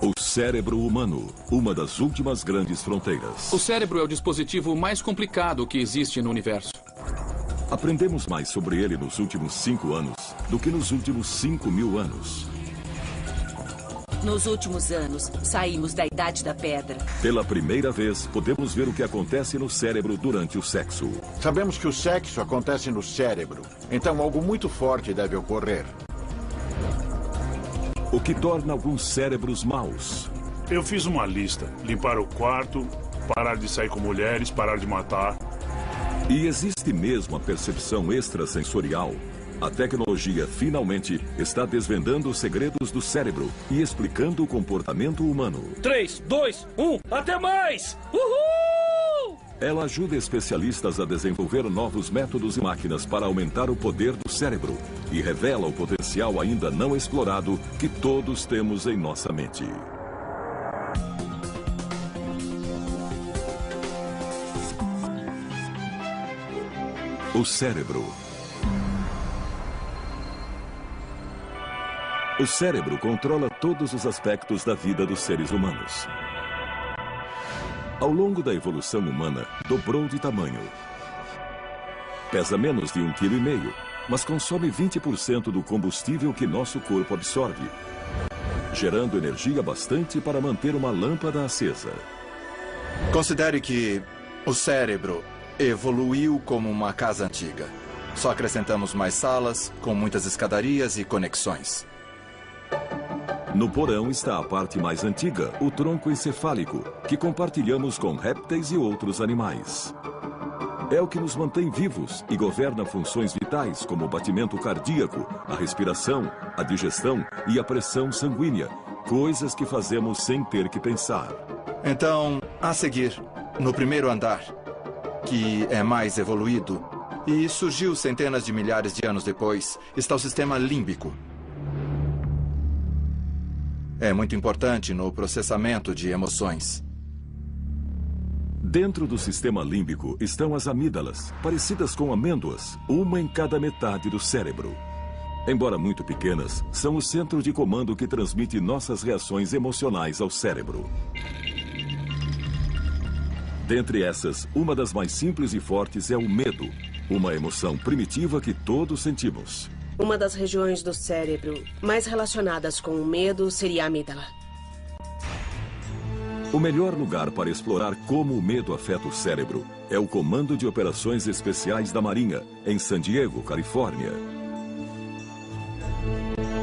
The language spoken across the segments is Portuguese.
O cérebro humano, uma das últimas grandes fronteiras. O cérebro é o dispositivo mais complicado que existe no universo. Aprendemos mais sobre ele nos últimos 5 anos do que nos últimos 5.000 anos. Nos últimos anos, saímos da Idade da Pedra. Pela primeira vez, podemos ver o que acontece no cérebro durante o sexo. Sabemos que o sexo acontece no cérebro, então algo muito forte deve ocorrer. O que torna alguns cérebros maus. Eu fiz uma lista. Limpar o quarto, parar de sair com mulheres, parar de matar. E existe mesmo a percepção extrasensorial. A tecnologia finalmente está desvendando os segredos do cérebro e explicando o comportamento humano. 3, 2, 1, até mais! Uhul! Ela ajuda especialistas a desenvolver novos métodos e máquinas para aumentar o poder do cérebro e revela o potencial ainda não explorado que todos temos em nossa mente. O cérebro. O cérebro controla todos os aspectos da vida dos seres humanos. Ao longo da evolução humana, dobrou de tamanho. Pesa menos de 1,5 kg, mas consome 20% do combustível que nosso corpo absorve, gerando energia bastante para manter uma lâmpada acesa. Considere que o cérebro evoluiu como uma casa antiga. Só acrescentamos mais salas, com muitas escadarias e conexões. No porão está a parte mais antiga, o tronco encefálico, que compartilhamos com répteis e outros animais. É o que nos mantém vivos e governa funções vitais como o batimento cardíaco, a respiração, a digestão e a pressão sanguínea, coisas que fazemos sem ter que pensar. Então, a seguir, no primeiro andar, que é mais evoluído e surgiu centenas de milhares de anos depois, está o sistema límbico. É muito importante no processamento de emoções. Dentro do sistema límbico estão as amígdalas, parecidas com amêndoas, uma em cada metade do cérebro. Embora muito pequenas, são o centro de comando que transmite nossas reações emocionais ao cérebro. Dentre essas, uma das mais simples e fortes é o medo, uma emoção primitiva que todos sentimos. Uma das regiões do cérebro mais relacionadas com o medo seria a amígdala. O melhor lugar para explorar como o medo afeta o cérebro é o Comando de Operações Especiais da Marinha, em San Diego, Califórnia.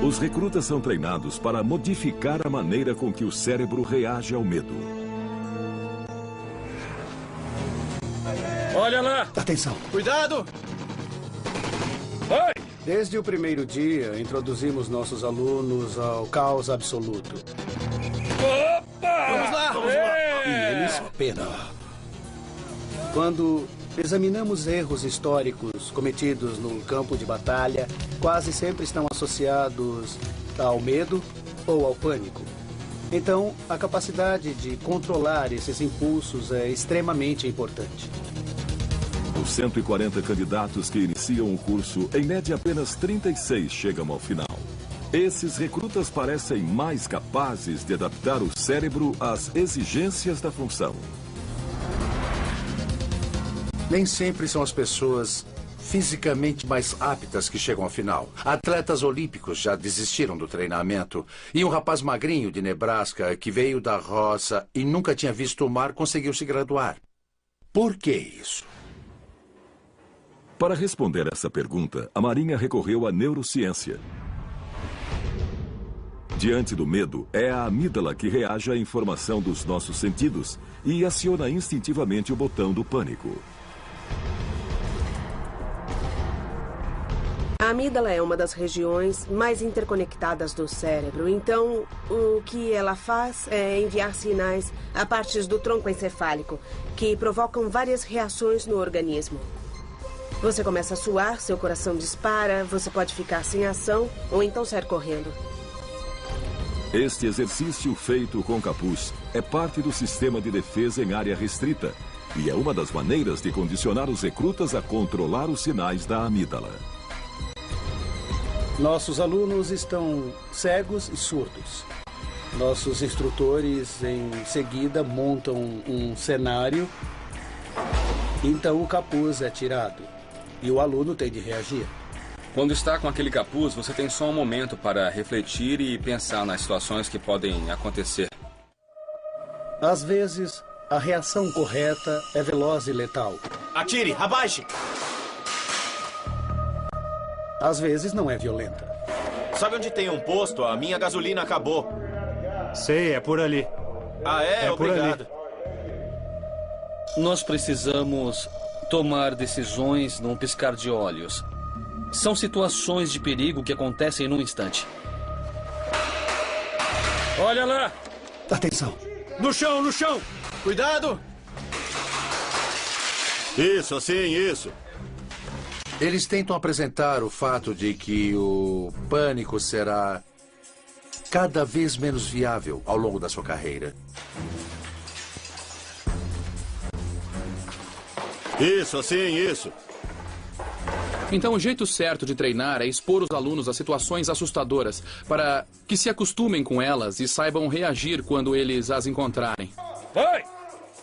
Os recrutas são treinados para modificar a maneira com que o cérebro reage ao medo. Olha lá! Atenção! Cuidado! Vai! Desde o primeiro dia, introduzimos nossos alunos ao caos absoluto. Opa! Vamos lá! Vamos lá! E eles penam. Quando examinamos erros históricos cometidos no campo de batalha, quase sempre estão associados ao medo ou ao pânico. Então, a capacidade de controlar esses impulsos é extremamente importante. Dos 140 candidatos que iniciam o curso, em média apenas 36 chegam ao final. Esses recrutas parecem mais capazes de adaptar o cérebro às exigências da função. Nem sempre são as pessoas fisicamente mais aptas que chegam ao final. Atletas olímpicos já desistiram do treinamento. E um rapaz magrinho de Nebraska que veio da roça e nunca tinha visto o mar conseguiu se graduar. Por que isso? Para responder essa pergunta, a Marinha recorreu à neurociência. Diante do medo, é a amígdala que reage à informação dos nossos sentidos e aciona instintivamente o botão do pânico. A amígdala é uma das regiões mais interconectadas do cérebro, então o que ela faz é enviar sinais a partes do tronco encefálico, que provocam várias reações no organismo. Você começa a suar, seu coração dispara, você pode ficar sem ação ou então sair correndo. Este exercício feito com capuz é parte do sistema de defesa em área restrita e é uma das maneiras de condicionar os recrutas a controlar os sinais da amígdala. Nossos alunos estão cegos e surdos. Nossos instrutores, em seguida, montam um cenário. Então, o capuz é tirado e o aluno tem de reagir. Quando está com aquele capuz, você tem só um momento para refletir e pensar nas situações que podem acontecer. Às vezes, a reação correta é veloz e letal. Atire! Abaixe! Às vezes, não é violenta. Sabe onde tem um posto? A minha gasolina acabou. Sei, é por ali. Ah, é? Obrigado. Nós precisamos tomar decisões num piscar de olhos. São situações de perigo que acontecem num instante. Olha lá! Atenção! No chão, no chão! Cuidado! Isso, assim, isso. Eles tentam apresentar o fato de que o pânico será cada vez menos viável ao longo da sua carreira. Isso, assim, isso. Então, o jeito certo de treinar é expor os alunos a situações assustadoras, para que se acostumem com elas e saibam reagir quando eles as encontrarem. Vai!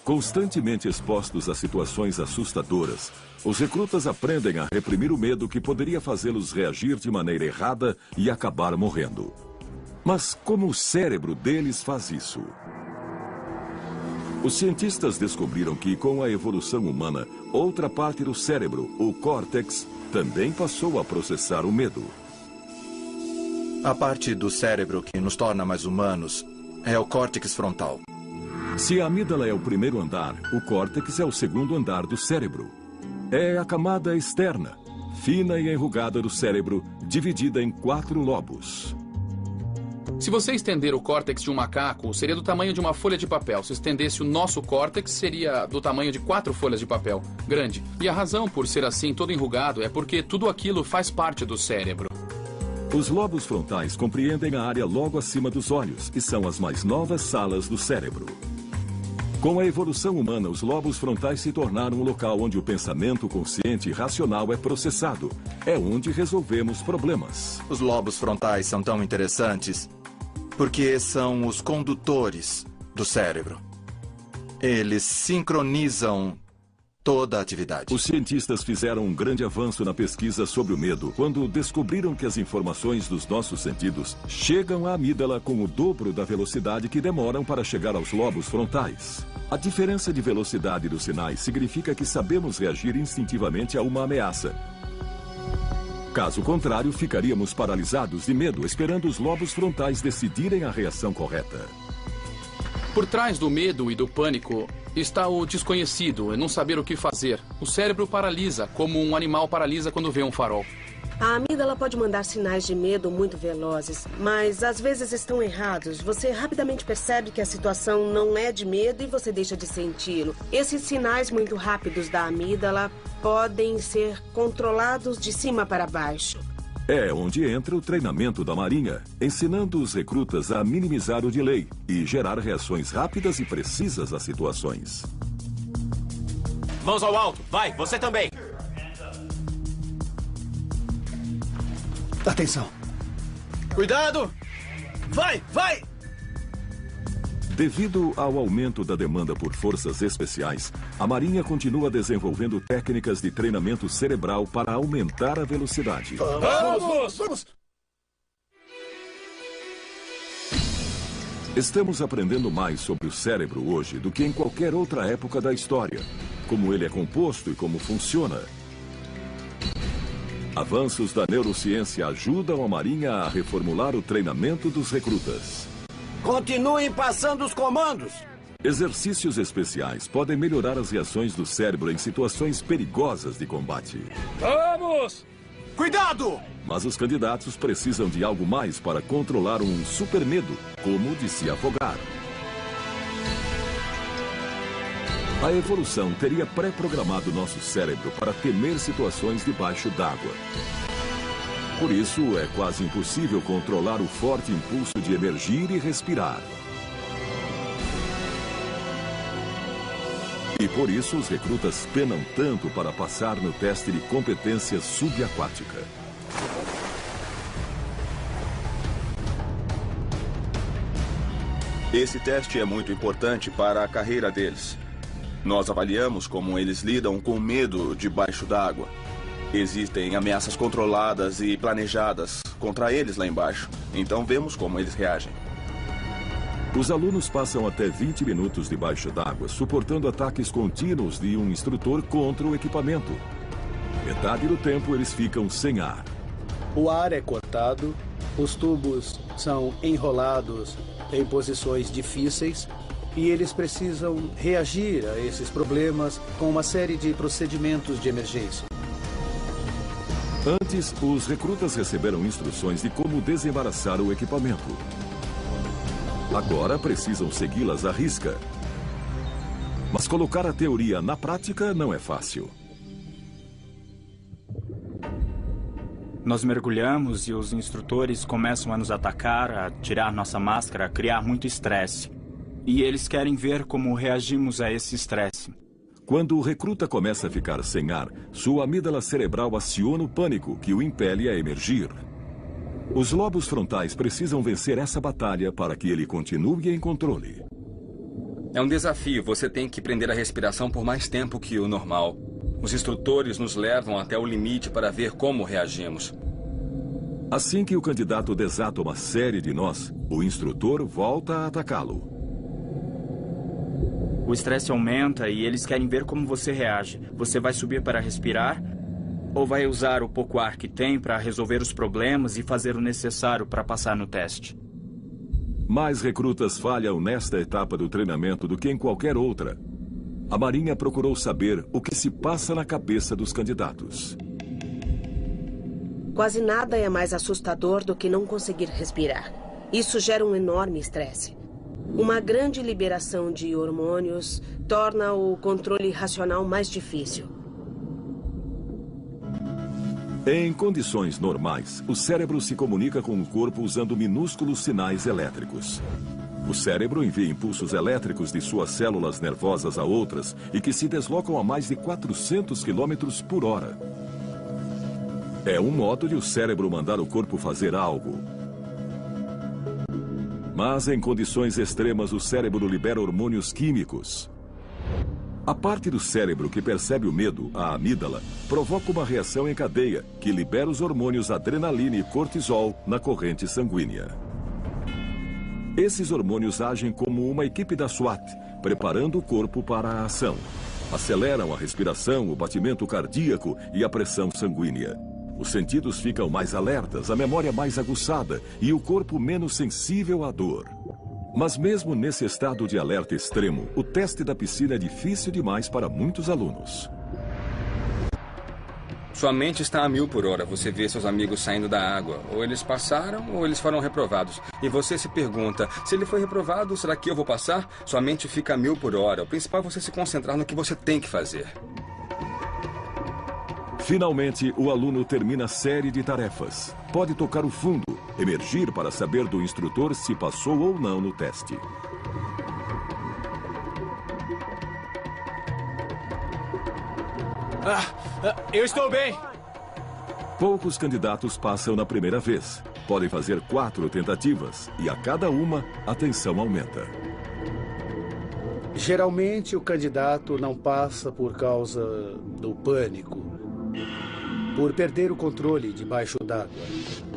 Constantemente expostos a situações assustadoras, os recrutas aprendem a reprimir o medo que poderia fazê-los reagir de maneira errada e acabar morrendo. Mas como o cérebro deles faz isso? Os cientistas descobriram que, com a evolução humana, outra parte do cérebro, o córtex, também passou a processar o medo. A parte do cérebro que nos torna mais humanos é o córtex frontal. Se a amígdala é o primeiro andar, o córtex é o segundo andar do cérebro. É a camada externa, fina e enrugada do cérebro, dividida em 4 lobos. Se você estender o córtex de um macaco, seria do tamanho de uma folha de papel. Se estendesse o nosso córtex, seria do tamanho de 4 folhas de papel. Grande. E a razão por ser assim, todo enrugado, é porque tudo aquilo faz parte do cérebro. Os lobos frontais compreendem a área logo acima dos olhos e são as mais novas salas do cérebro. Com a evolução humana, os lobos frontais se tornaram um local onde o pensamento consciente e racional é processado. É onde resolvemos problemas. Os lobos frontais são tão interessantes porque são os condutores do cérebro. Eles sincronizam toda a atividade. Os cientistas fizeram um grande avanço na pesquisa sobre o medo quando descobriram que as informações dos nossos sentidos chegam à amígdala com o dobro da velocidade que demoram para chegar aos lobos frontais. A diferença de velocidade dos sinais significa que sabemos reagir instintivamente a uma ameaça. Caso contrário, ficaríamos paralisados de medo, esperando os lobos frontais decidirem a reação correta. Por trás do medo e do pânico está o desconhecido, não saber o que fazer. O cérebro paralisa, como um animal paralisa quando vê um farol. A amígdala pode mandar sinais de medo muito velozes, mas às vezes estão errados. Você rapidamente percebe que a situação não é de medo e você deixa de senti-lo. Esses sinais muito rápidos da amígdala podem ser controlados de cima para baixo. É onde entra o treinamento da Marinha, ensinando os recrutas a minimizar o delay e gerar reações rápidas e precisas às situações. Mãos ao alto. Vai, você também. Atenção. Cuidado. Vai, vai. Devido ao aumento da demanda por forças especiais, a Marinha continua desenvolvendo técnicas de treinamento cerebral para aumentar a velocidade. Vamos! Estamos aprendendo mais sobre o cérebro hoje do que em qualquer outra época da história, como ele é composto e como funciona. Avanços da neurociência ajudam a Marinha a reformular o treinamento dos recrutas. Continuem passando os comandos! Exercícios especiais podem melhorar as reações do cérebro em situações perigosas de combate. Vamos! Cuidado! Mas os candidatos precisam de algo mais para controlar um super medo, como de se afogar. A evolução teria pré-programado nosso cérebro para temer situações debaixo d'água. Por isso, é quase impossível controlar o forte impulso de emergir e respirar. E por isso, os recrutas penam tanto para passar no teste de competência subaquática. Esse teste é muito importante para a carreira deles. Nós avaliamos como eles lidam com medo debaixo d'água. Existem ameaças controladas e planejadas contra eles lá embaixo. Então vemos como eles reagem. Os alunos passam até 20 minutos debaixo d'água, suportando ataques contínuos de um instrutor contra o equipamento. Metade do tempo eles ficam sem ar. O ar é cortado, os tubos são enrolados em posições difíceis e eles precisam reagir a esses problemas com uma série de procedimentos de emergência. Antes, os recrutas receberam instruções de como desembaraçar o equipamento. Agora precisam segui-las à risca. Mas colocar a teoria na prática não é fácil. Nós mergulhamos e os instrutores começam a nos atacar, a tirar nossa máscara, a criar muito estresse. E eles querem ver como reagimos a esse estresse. Quando o recruta começa a ficar sem ar, sua amígdala cerebral aciona o pânico que o impele a emergir. Os lobos frontais precisam vencer essa batalha para que ele continue em controle. É um desafio. Você tem que prender a respiração por mais tempo que o normal. Os instrutores nos levam até o limite para ver como reagimos. Assim que o candidato desata uma série de nós, o instrutor volta a atacá-lo. O estresse aumenta e eles querem ver como você reage. Você vai subir para respirar ou vai usar o pouco ar que tem para resolver os problemas e fazer o necessário para passar no teste? Mais recrutas falham nesta etapa do treinamento do que em qualquer outra. A Marinha procurou saber o que se passa na cabeça dos candidatos. Quase nada é mais assustador do que não conseguir respirar. Isso gera um enorme estresse. Uma grande liberação de hormônios torna o controle racional mais difícil. Em condições normais, o cérebro se comunica com o corpo usando minúsculos sinais elétricos. O cérebro envia impulsos elétricos de suas células nervosas a outras e que se deslocam a mais de 400 km por hora. É um modo de o cérebro mandar o corpo fazer algo. Mas em condições extremas, o cérebro libera hormônios químicos. A parte do cérebro que percebe o medo, a amígdala, provoca uma reação em cadeia que libera os hormônios adrenalina e cortisol na corrente sanguínea. Esses hormônios agem como uma equipe da SWAT, preparando o corpo para a ação. Aceleram a respiração, o batimento cardíaco e a pressão sanguínea. Os sentidos ficam mais alertas, a memória mais aguçada e o corpo menos sensível à dor. Mas mesmo nesse estado de alerta extremo, o teste da piscina é difícil demais para muitos alunos. Sua mente está a 1000 por hora. Você vê seus amigos saindo da água. Ou eles passaram, ou eles foram reprovados. E você se pergunta, se ele foi reprovado, será que eu vou passar? Sua mente fica a 1000 por hora. O principal é você se concentrar no que você tem que fazer. Finalmente, o aluno termina a série de tarefas. Pode tocar o fundo, emergir para saber do instrutor se passou ou não no teste. Eu estou bem. Poucos candidatos passam na primeira vez. Podem fazer 4 tentativas e a cada uma, a tensão aumenta. Geralmente, o candidato não passa por causa do pânico, por perder o controle debaixo d'água.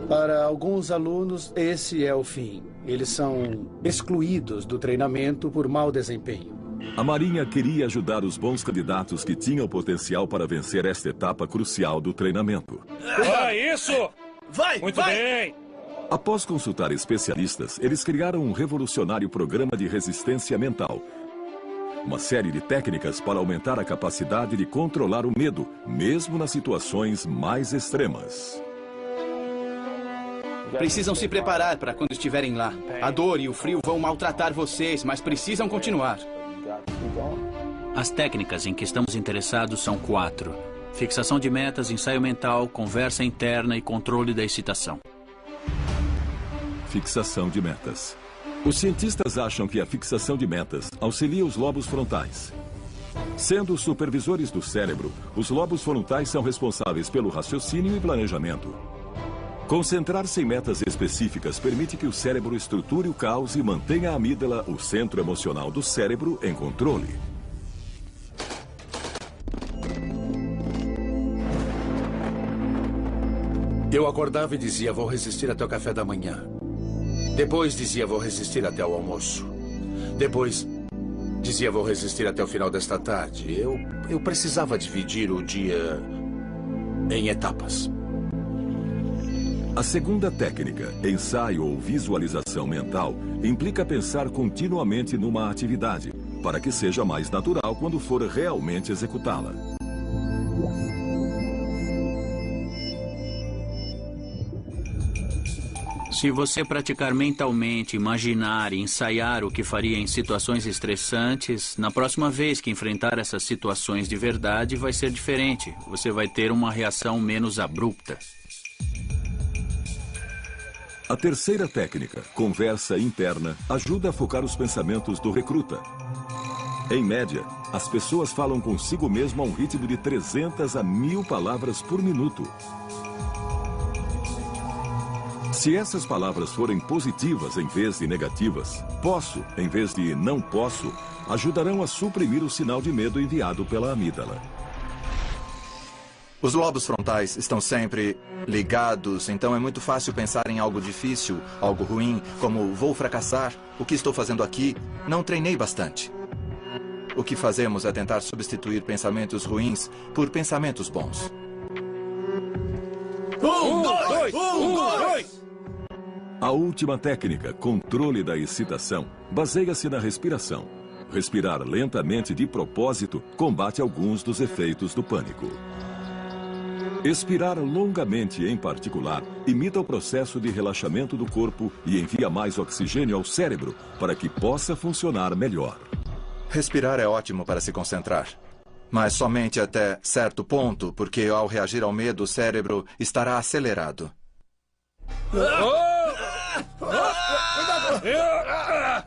Para alguns alunos, esse é o fim. Eles são excluídos do treinamento por mau desempenho. A Marinha queria ajudar os bons candidatos que tinham potencial para vencer esta etapa crucial do treinamento. Isso! Vai! Muito bem! Após consultar especialistas, eles criaram um revolucionário programa de resistência mental. Uma série de técnicas para aumentar a capacidade de controlar o medo, mesmo nas situações mais extremas. Precisam se preparar para quando estiverem lá. A dor e o frio vão maltratar vocês, mas precisam continuar. As técnicas em que estamos interessados são 4. Fixação de metas, ensaio mental, conversa interna e controle da excitação. Fixação de metas. Os cientistas acham que a fixação de metas auxilia os lobos frontais. Sendo os supervisores do cérebro, os lobos frontais são responsáveis pelo raciocínio e planejamento. Concentrar-se em metas específicas permite que o cérebro estruture o caos e mantenha a amígdala, o centro emocional do cérebro, em controle. Eu acordava e dizia, vou resistir até o café da manhã. Depois dizia, vou resistir até o almoço. Depois dizia, vou resistir até o final desta tarde. Eu precisava dividir o dia em etapas. A segunda técnica, ensaio ou visualização mental, implica pensar continuamente numa atividade, para que seja mais natural quando for realmente executá-la. Se você praticar mentalmente, imaginar e ensaiar o que faria em situações estressantes, na próxima vez que enfrentar essas situações de verdade, vai ser diferente. Você vai ter uma reação menos abrupta. A terceira técnica, conversa interna, ajuda a focar os pensamentos do recruta. Em média, as pessoas falam consigo mesmo a um ritmo de 300 a 1000 palavras por minuto. Se essas palavras forem positivas em vez de negativas, posso em vez de não posso, ajudarão a suprimir o sinal de medo enviado pela amígdala. Os lobos frontais estão sempre ligados, então é muito fácil pensar em algo difícil, algo ruim, como vou fracassar, o que estou fazendo aqui, não treinei bastante. O que fazemos é tentar substituir pensamentos ruins por pensamentos bons. Dois! A última técnica, controle da excitação, baseia-se na respiração. Respirar lentamente de propósito combate alguns dos efeitos do pânico. Expirar longamente, em particular, imita o processo de relaxamento do corpo e envia mais oxigênio ao cérebro para que possa funcionar melhor. Respirar é ótimo para se concentrar, mas somente até certo ponto, porque ao reagir ao medo, o cérebro estará acelerado.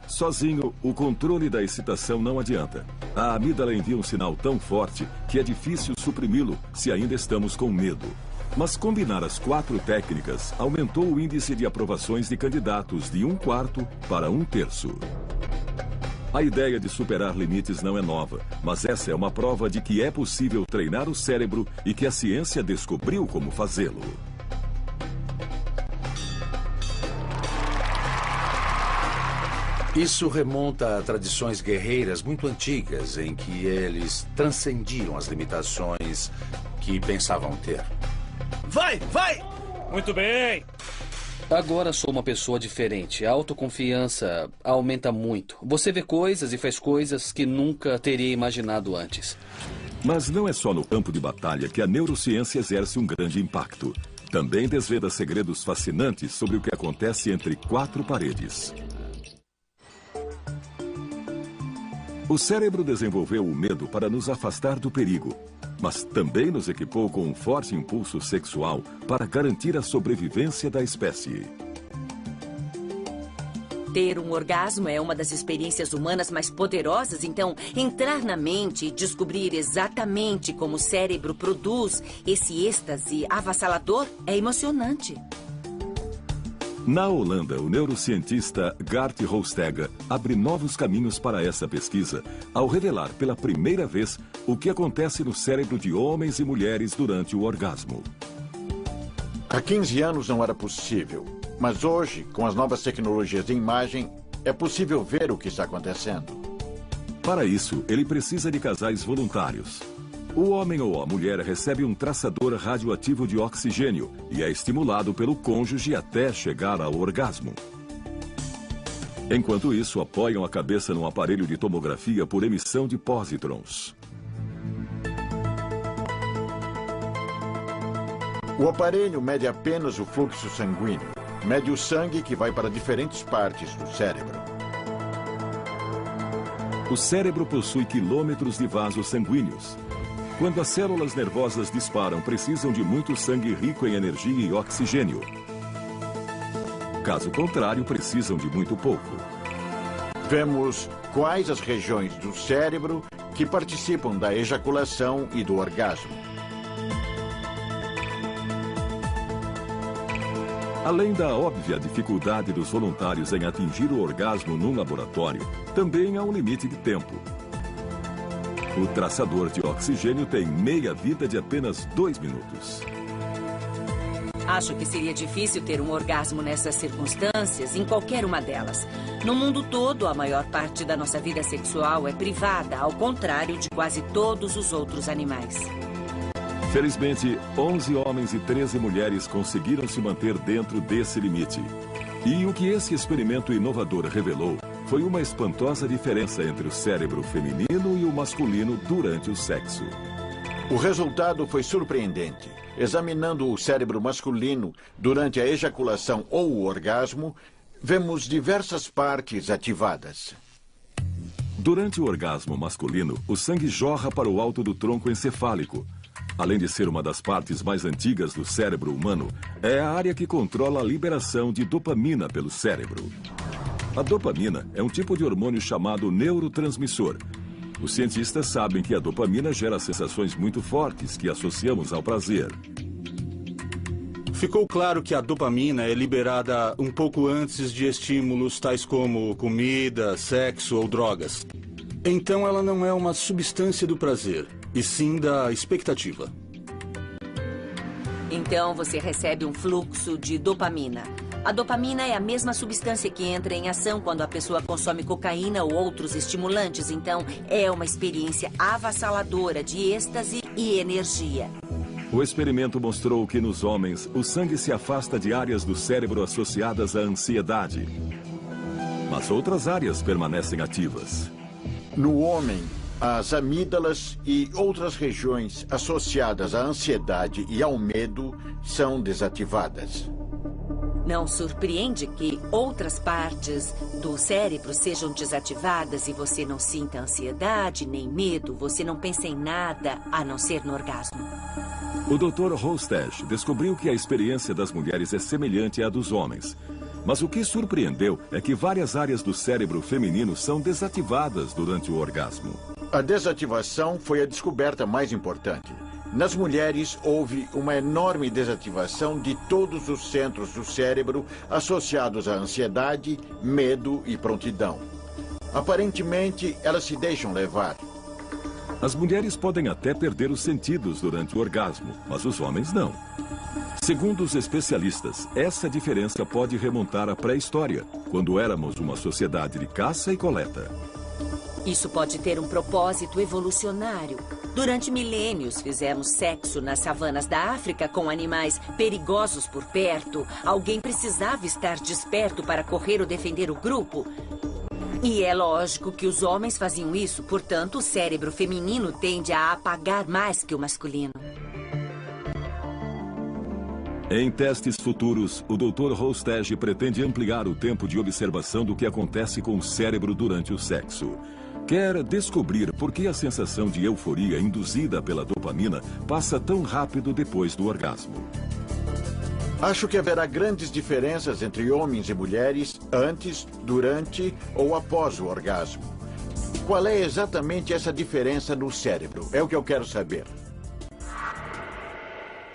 Sozinho, o controle da excitação não adianta. A amígdala envia um sinal tão forte que é difícil suprimi-lo se ainda estamos com medo. Mas combinar as 4 técnicas aumentou o índice de aprovações de candidatos de 1/4 para 1/3. A ideia de superar limites não é nova, mas essa é uma prova de que é possível treinar o cérebro e que a ciência descobriu como fazê-lo. Isso remonta a tradições guerreiras muito antigas, em que eles transcendiam as limitações que pensavam ter. Vai, vai! Muito bem! Agora sou uma pessoa diferente. A autoconfiança aumenta muito. Você vê coisas e faz coisas que nunca teria imaginado antes. Mas não é só no campo de batalha que a neurociência exerce um grande impacto. Também desvenda segredos fascinantes sobre o que acontece entre 4 paredes. O cérebro desenvolveu o medo para nos afastar do perigo, mas também nos equipou com um forte impulso sexual para garantir a sobrevivência da espécie. Ter um orgasmo é uma das experiências humanas mais poderosas, então entrar na mente e descobrir exatamente como o cérebro produz esse êxtase avassalador é emocionante. Na Holanda, o neurocientista Gert Hofstede abre novos caminhos para essa pesquisa ao revelar pela primeira vez o que acontece no cérebro de homens e mulheres durante o orgasmo. Há 15 anos não era possível, mas hoje, com as novas tecnologias de imagem, é possível ver o que está acontecendo. Para isso, ele precisa de casais voluntários. O homem ou a mulher recebe um traçador radioativo de oxigênio e é estimulado pelo cônjuge até chegar ao orgasmo. Enquanto isso, apoiam a cabeça num aparelho de tomografia por emissão de pósitrons. O aparelho mede apenas o fluxo sanguíneo. Mede o sangue que vai para diferentes partes do cérebro. O cérebro possui quilômetros de vasos sanguíneos. Quando as células nervosas disparam, precisam de muito sangue rico em energia e oxigênio. Caso contrário, precisam de muito pouco. Vemos quais as regiões do cérebro que participam da ejaculação e do orgasmo. Além da óbvia dificuldade dos voluntários em atingir o orgasmo num laboratório, também há um limite de tempo. O traçador de oxigênio tem meia-vida de apenas 2 minutos. Acho que seria difícil ter um orgasmo nessas circunstâncias, em qualquer uma delas. No mundo todo, a maior parte da nossa vida sexual é privada, ao contrário de quase todos os outros animais. Felizmente, 11 homens e 13 mulheres conseguiram se manter dentro desse limite. E o que esse experimento inovador revelou foi uma espantosa diferença entre o cérebro feminino e o masculino durante o sexo. O resultado foi surpreendente. Examinando o cérebro masculino durante a ejaculação ou o orgasmo, vemos diversas partes ativadas. Durante o orgasmo masculino, o sangue jorra para o alto do tronco encefálico. Além de ser uma das partes mais antigas do cérebro humano, é a área que controla a liberação de dopamina pelo cérebro. A dopamina é um tipo de hormônio chamado neurotransmissor. Os cientistas sabem que a dopamina gera sensações muito fortes que associamos ao prazer. Ficou claro que a dopamina é liberada um pouco antes de estímulos tais como comida, sexo ou drogas. Então ela não é uma substância do prazer, e sim da expectativa. Então você recebe um fluxo de dopamina. A dopamina é a mesma substância que entra em ação quando a pessoa consome cocaína ou outros estimulantes. Então, é uma experiência avassaladora de êxtase e energia. O experimento mostrou que nos homens, o sangue se afasta de áreas do cérebro associadas à ansiedade. Mas outras áreas permanecem ativas. No homem, as amígdalas e outras regiões associadas à ansiedade e ao medo são desativadas. Não surpreende que outras partes do cérebro sejam desativadas e você não sinta ansiedade nem medo, você não pensa em nada a não ser no orgasmo. O Dr. Hostech descobriu que a experiência das mulheres é semelhante à dos homens. Mas o que surpreendeu é que várias áreas do cérebro feminino são desativadas durante o orgasmo. A desativação foi a descoberta mais importante. Nas mulheres, houve uma enorme desativação de todos os centros do cérebro associados à ansiedade, medo e prontidão. Aparentemente, elas se deixam levar. As mulheres podem até perder os sentidos durante o orgasmo, mas os homens não. Segundo os especialistas, essa diferença pode remontar à pré-história, quando éramos uma sociedade de caça e coleta. Isso pode ter um propósito evolucionário. Durante milênios, fizemos sexo nas savanas da África com animais perigosos por perto. Alguém precisava estar desperto para correr ou defender o grupo. E é lógico que os homens faziam isso, portanto, o cérebro feminino tende a apagar mais que o masculino. Em testes futuros, o Dr. Hostech pretende ampliar o tempo de observação do que acontece com o cérebro durante o sexo. Quer descobrir por que a sensação de euforia induzida pela dopamina passa tão rápido depois do orgasmo. Acho que haverá grandes diferenças entre homens e mulheres antes, durante ou após o orgasmo. Qual é exatamente essa diferença no cérebro? É o que eu quero saber.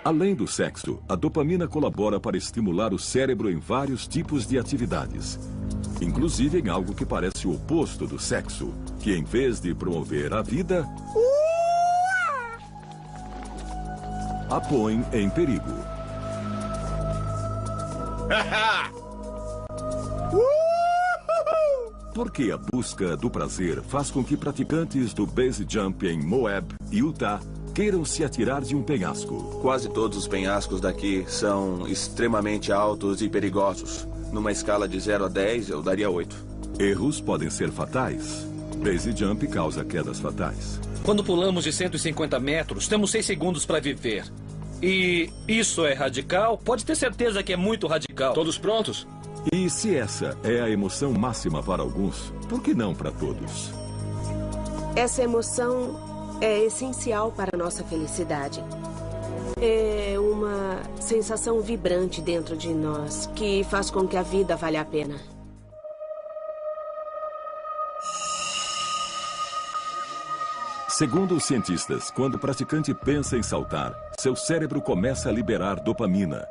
Além do sexo, a dopamina colabora para estimular o cérebro em vários tipos de atividades. Inclusive em algo que parece o oposto do sexo, que em vez de promover a vida, a põe em perigo. Porque a busca do prazer faz com que praticantes do base jump em Moab, Utah, queiram se atirar de um penhasco. Quase todos os penhascos daqui são extremamente altos e perigosos. Numa escala de 0 a 10, eu daria 8. Erros podem ser fatais. Base jump causa quedas fatais. Quando pulamos de 150 metros, temos 6 segundos para viver. E isso é radical? Pode ter certeza que é muito radical. Todos prontos? E se essa é a emoção máxima para alguns, por que não para todos? Essa emoção é essencial para a nossa felicidade. É uma sensação vibrante dentro de nós que faz com que a vida valha a pena. Segundo os cientistas, quando o praticante pensa em saltar, seu cérebro começa a liberar dopamina.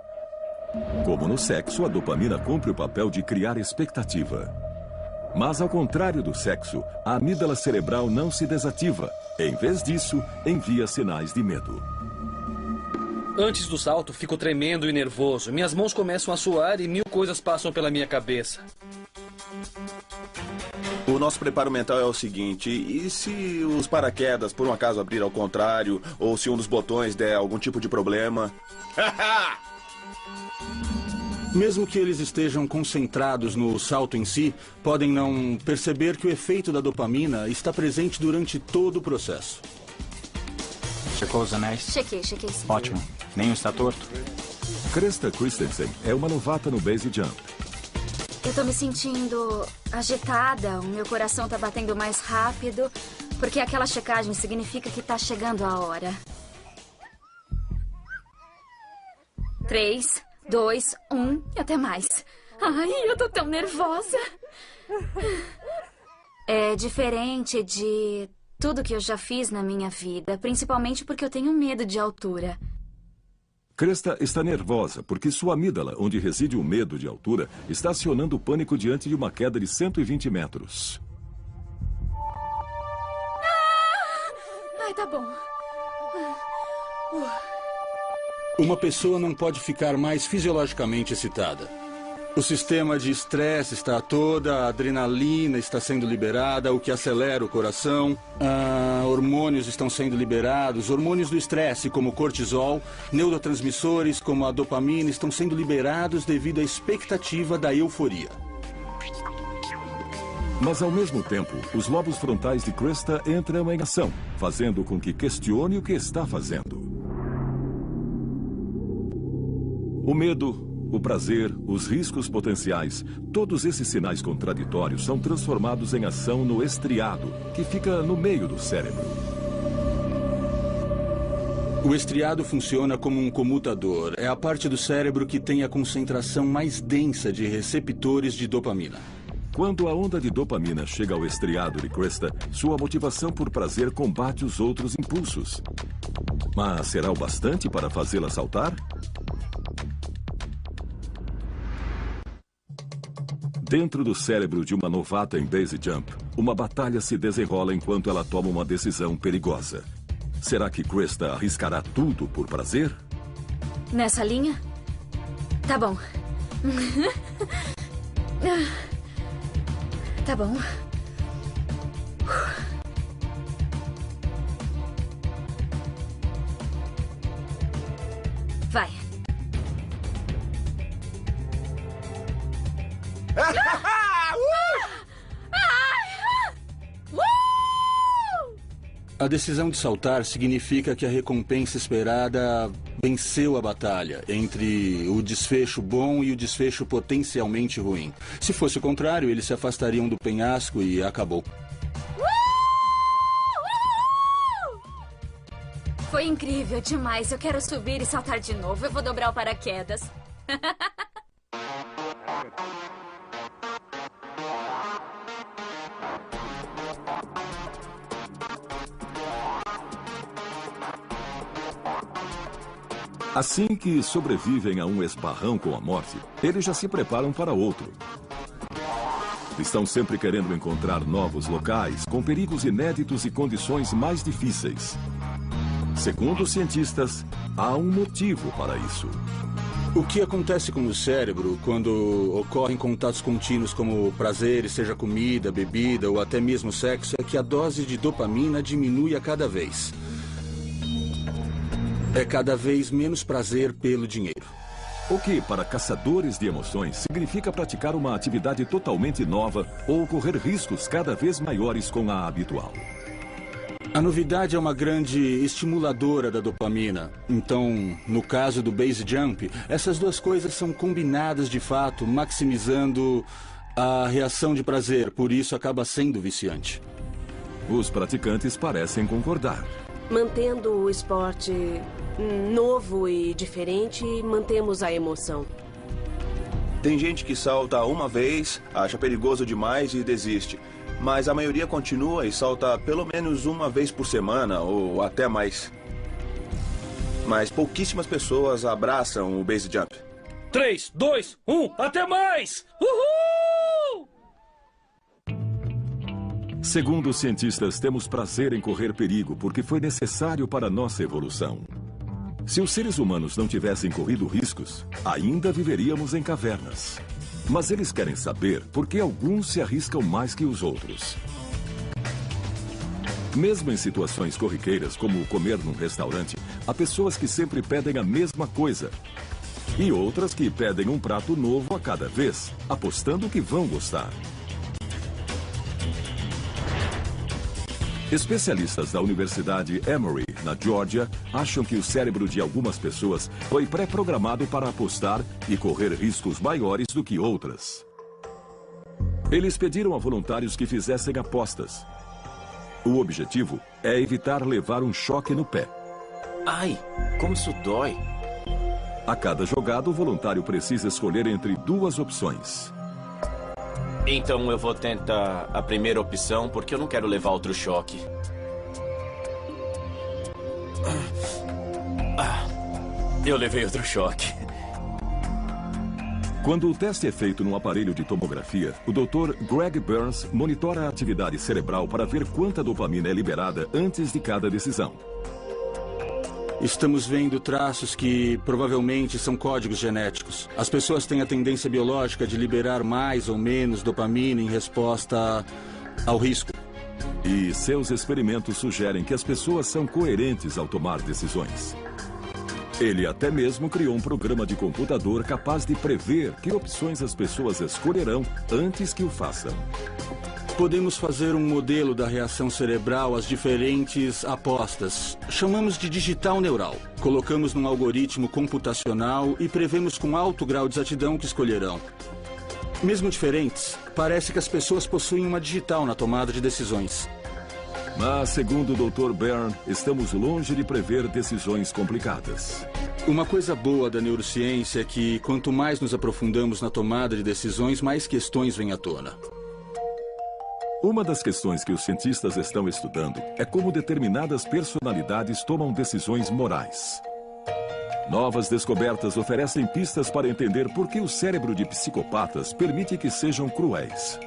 Como no sexo, a dopamina cumpre o papel de criar expectativa. Mas, ao contrário do sexo, a amígdala cerebral não se desativa. Em vez disso, envia sinais de medo. Antes do salto, fico tremendo e nervoso. Minhas mãos começam a suar e 1000 coisas passam pela minha cabeça. O nosso preparo mental é o seguinte: e se os paraquedas por um acaso abrir ao contrário, ou se um dos botões der algum tipo de problema? Mesmo que eles estejam concentrados no salto em si, podem não perceber que o efeito da dopamina está presente durante todo o processo. Checou os anéis? Chequei sim. Ótimo. Nenhum está torto? Krista Christensen é uma novata no base jump. Eu tô me sentindo agitada, o meu coração tá batendo mais rápido, porque aquela checagem significa que tá chegando a hora. 3, 2, 1 e até mais. Ai, eu tô tão nervosa. É diferente de tudo que eu já fiz na minha vida, principalmente porque eu tenho medo de altura. Krista está nervosa porque sua amígdala, onde reside o medo de altura, está acionando o pânico diante de uma queda de 120 metros. Ai, tá bom. Uma pessoa não pode ficar mais fisiologicamente excitada. O sistema de estresse está toda, a adrenalina está sendo liberada, o que acelera o coração, hormônios estão sendo liberados, hormônios do estresse, como o cortisol, neurotransmissores, como a dopamina, estão sendo liberados devido à expectativa da euforia. Mas, ao mesmo tempo, os lobos frontais de Krista entram em ação, fazendo com que questione o que está fazendo. O medo, o prazer, os riscos potenciais, todos esses sinais contraditórios são transformados em ação no estriado, que fica no meio do cérebro. O estriado funciona como um comutador. É a parte do cérebro que tem a concentração mais densa de receptores de dopamina. Quando a onda de dopamina chega ao estriado de Krista, sua motivação por prazer combate os outros impulsos. Mas será o bastante para fazê-la saltar? Dentro do cérebro de uma novata em base jump, uma batalha se desenrola enquanto ela toma uma decisão perigosa. Será que Krista arriscará tudo por prazer? Nessa linha? Tá bom. Tá bom. Vai. A decisão de saltar significa que a recompensa esperada venceu a batalha entre o desfecho bom e o desfecho potencialmente ruim. Se fosse o contrário, eles se afastariam do penhasco e acabou. Foi incrível demais. Eu quero subir e saltar de novo. Eu vou dobrar o paraquedas. Assim que sobrevivem a um esbarrão com a morte, eles já se preparam para outro. Estão sempre querendo encontrar novos locais, com perigos inéditos e condições mais difíceis. Segundo os cientistas, há um motivo para isso. O que acontece com o cérebro quando ocorrem contatos contínuos como prazeres, seja comida, bebida ou até mesmo sexo, é que a dose de dopamina diminui a cada vez. É cada vez menos prazer pelo dinheiro. O que, para caçadores de emoções, significa praticar uma atividade totalmente nova ou correr riscos cada vez maiores com a habitual. A novidade é uma grande estimuladora da dopamina. Então, no caso do base jump, essas duas coisas são combinadas de fato, maximizando a reação de prazer. Por isso, acaba sendo viciante. Os praticantes parecem concordar. Mantendo o esporte novo e diferente, mantemos a emoção. Tem gente que salta uma vez, acha perigoso demais e desiste. Mas a maioria continua e salta pelo menos uma vez por semana ou até mais. Mas pouquíssimas pessoas abraçam o base jump. 3, 2, 1, até mais! Uhul! Segundo os cientistas, temos prazer em correr perigo porque foi necessário para a nossa evolução. Se os seres humanos não tivessem corrido riscos, ainda viveríamos em cavernas. Mas eles querem saber por que alguns se arriscam mais que os outros. Mesmo em situações corriqueiras, como comer num restaurante, há pessoas que sempre pedem a mesma coisa. E outras que pedem um prato novo a cada vez, apostando que vão gostar. Especialistas da Universidade Emory, na Geórgia, acham que o cérebro de algumas pessoas foi pré-programado para apostar e correr riscos maiores do que outras. Eles pediram a voluntários que fizessem apostas. O objetivo é evitar levar um choque no pé. Ai, como isso dói! A cada jogada, o voluntário precisa escolher entre duas opções. Então eu vou tentar a primeira opção, porque eu não quero levar outro choque. Eu levei outro choque. Quando o teste é feito num aparelho de tomografia, o Dr. Greg Burns monitora a atividade cerebral para ver quanta dopamina é liberada antes de cada decisão. Estamos vendo traços que provavelmente são códigos genéticos. As pessoas têm a tendência biológica de liberar mais ou menos dopamina em resposta ao risco. E seus experimentos sugerem que as pessoas são coerentes ao tomar decisões. Ele até mesmo criou um programa de computador capaz de prever que opções as pessoas escolherão antes que o façam. Podemos fazer um modelo da reação cerebral às diferentes apostas. Chamamos de digital neural. Colocamos num algoritmo computacional e prevemos com alto grau de exatidão o que escolherão. Mesmo diferentes, parece que as pessoas possuem uma digital na tomada de decisões. Mas, segundo o Dr. Byrne, estamos longe de prever decisões complicadas. Uma coisa boa da neurociência é que, quanto mais nos aprofundamos na tomada de decisões, mais questões vêm à tona. Uma das questões que os cientistas estão estudando é como determinadas personalidades tomam decisões morais. Novas descobertas oferecem pistas para entender por que o cérebro de psicopatas permite que sejam cruéis.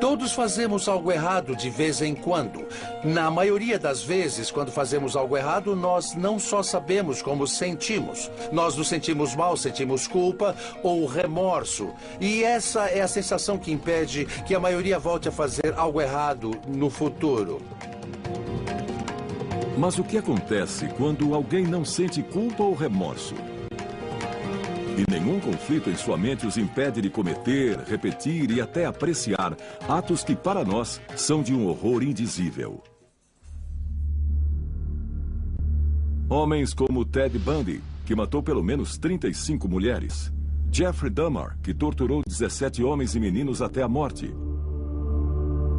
Todos fazemos algo errado de vez em quando. Na maioria das vezes, quando fazemos algo errado, nós não só sabemos como sentimos. Nós nos sentimos mal, sentimos culpa ou remorso. E essa é a sensação que impede que a maioria volte a fazer algo errado no futuro. Mas o que acontece quando alguém não sente culpa ou remorso? E nenhum conflito em sua mente os impede de cometer, repetir e até apreciar atos que, para nós, são de um horror indizível. Homens como Ted Bundy, que matou pelo menos 35 mulheres. Jeffrey Dahmer, que torturou 17 homens e meninos até a morte.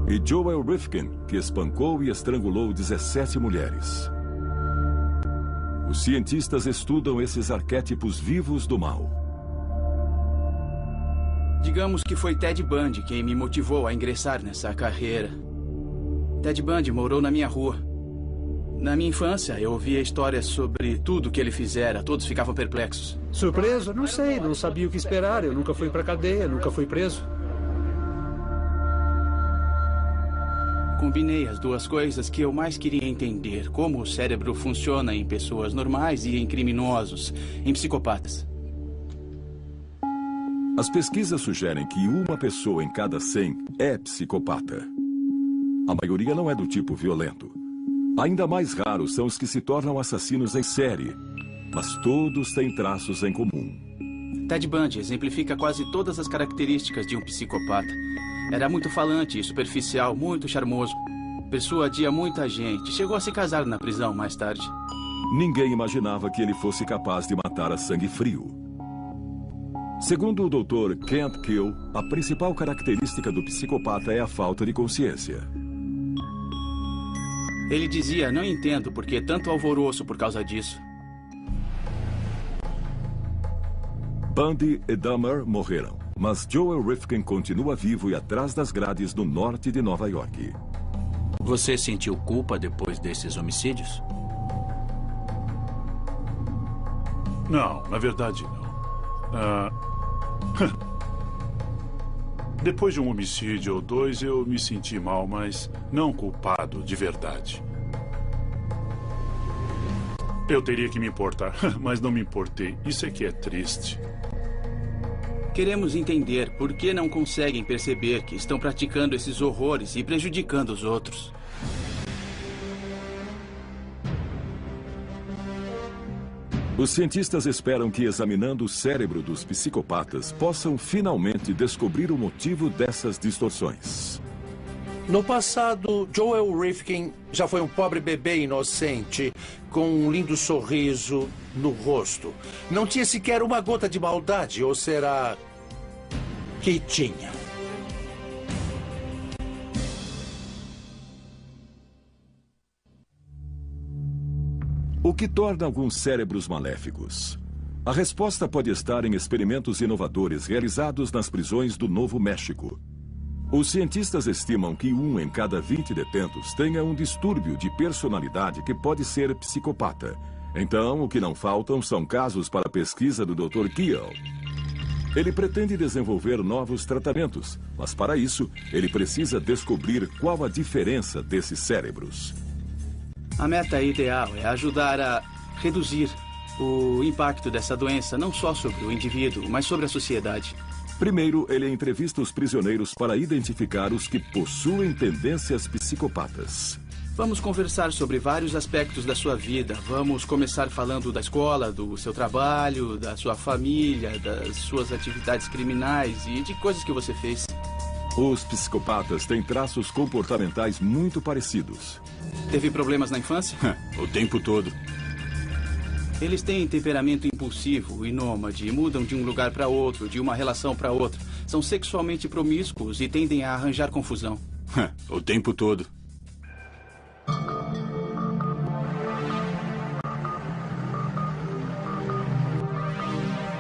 E Joel Rifkin, que espancou e estrangulou 17 mulheres. Os cientistas estudam esses arquétipos vivos do mal. Digamos que foi Ted Bundy quem me motivou a ingressar nessa carreira. Ted Bundy morou na minha rua. Na minha infância, eu ouvia histórias sobre tudo que ele fizera. Todos ficavam perplexos. Surpreso? Não sei, não sabia o que esperar. Eu nunca fui pra cadeia, nunca fui preso. Combinei as duas coisas que eu mais queria entender. Como o cérebro funciona em pessoas normais e em criminosos, em psicopatas. As pesquisas sugerem que uma pessoa em cada 100 é psicopata. A maioria não é do tipo violento. Ainda mais raros são os que se tornam assassinos em série. Mas todos têm traços em comum. Ted Bundy exemplifica quase todas as características de um psicopata. Era muito falante e superficial, muito charmoso. Persuadia muita gente. Chegou a se casar na prisão mais tarde. Ninguém imaginava que ele fosse capaz de matar a sangue frio. Segundo o Dr. Kent Kill, a principal característica do psicopata é a falta de consciência. Ele dizia, não entendo por que tanto alvoroço por causa disso. Bundy e Dahmer morreram, mas Joel Rifkin continua vivo e atrás das grades no norte de Nova York. Você sentiu culpa depois desses homicídios? Não, na verdade não. Depois de um homicídio ou dois, eu me senti mal, mas não culpado de verdade. Eu teria que me importar, mas não me importei. Isso é que é triste. Queremos entender por que não conseguem perceber que estão praticando esses horrores e prejudicando os outros. Os cientistas esperam que, examinando o cérebro dos psicopatas, possam finalmente descobrir o motivo dessas distorções. No passado, Joel Rifkin já foi um pobre bebê inocente, com um lindo sorriso no rosto. Não tinha sequer uma gota de maldade, ou será que tinha? O que torna alguns cérebros maléficos? A resposta pode estar em experimentos inovadores realizados nas prisões do Novo México. Os cientistas estimam que 1 em cada 20 detentos tenha um distúrbio de personalidade que pode ser psicopata. Então, o que não faltam são casos para a pesquisa do Dr. Keel. Ele pretende desenvolver novos tratamentos, mas para isso, ele precisa descobrir qual a diferença desses cérebros. A meta ideal é ajudar a reduzir o impacto dessa doença, não só sobre o indivíduo, mas sobre a sociedade. Primeiro, ele entrevista os prisioneiros para identificar os que possuem tendências psicopatas. Vamos conversar sobre vários aspectos da sua vida. Vamos começar falando da escola, do seu trabalho, da sua família, das suas atividades criminais e de coisas que você fez. Os psicopatas têm traços comportamentais muito parecidos. Teve problemas na infância? O tempo todo. Eles têm temperamento impulsivo e nômade, mudam de um lugar para outro, de uma relação para outra. São sexualmente promíscuos e tendem a arranjar confusão. O tempo todo.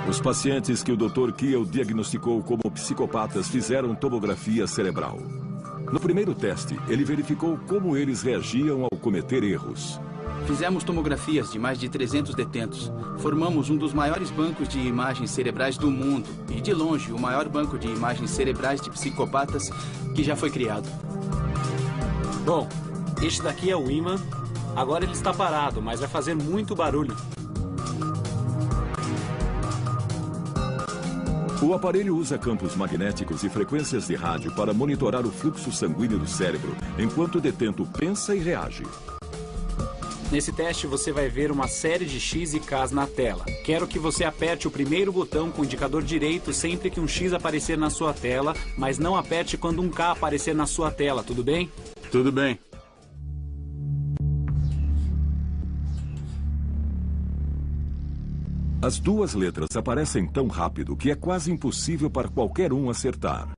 Os pacientes que o Dr. Keel diagnosticou como psicopatas fizeram tomografia cerebral. No primeiro teste, ele verificou como eles reagiam ao cometer erros. Fizemos tomografias de mais de 300 detentos. Formamos um dos maiores bancos de imagens cerebrais do mundo e, de longe, o maior banco de imagens cerebrais de psicopatas que já foi criado. Bom, este daqui é o ímã. Agora ele está parado, mas vai fazer muito barulho. O aparelho usa campos magnéticos e frequências de rádio para monitorar o fluxo sanguíneo do cérebro, enquanto o detento pensa e reage. Nesse teste você vai ver uma série de X e Ks na tela. Quero que você aperte o primeiro botão com o indicador direito sempre que um X aparecer na sua tela, mas não aperte quando um K aparecer na sua tela, tudo bem? Tudo bem. As duas letras aparecem tão rápido que é quase impossível para qualquer um acertar.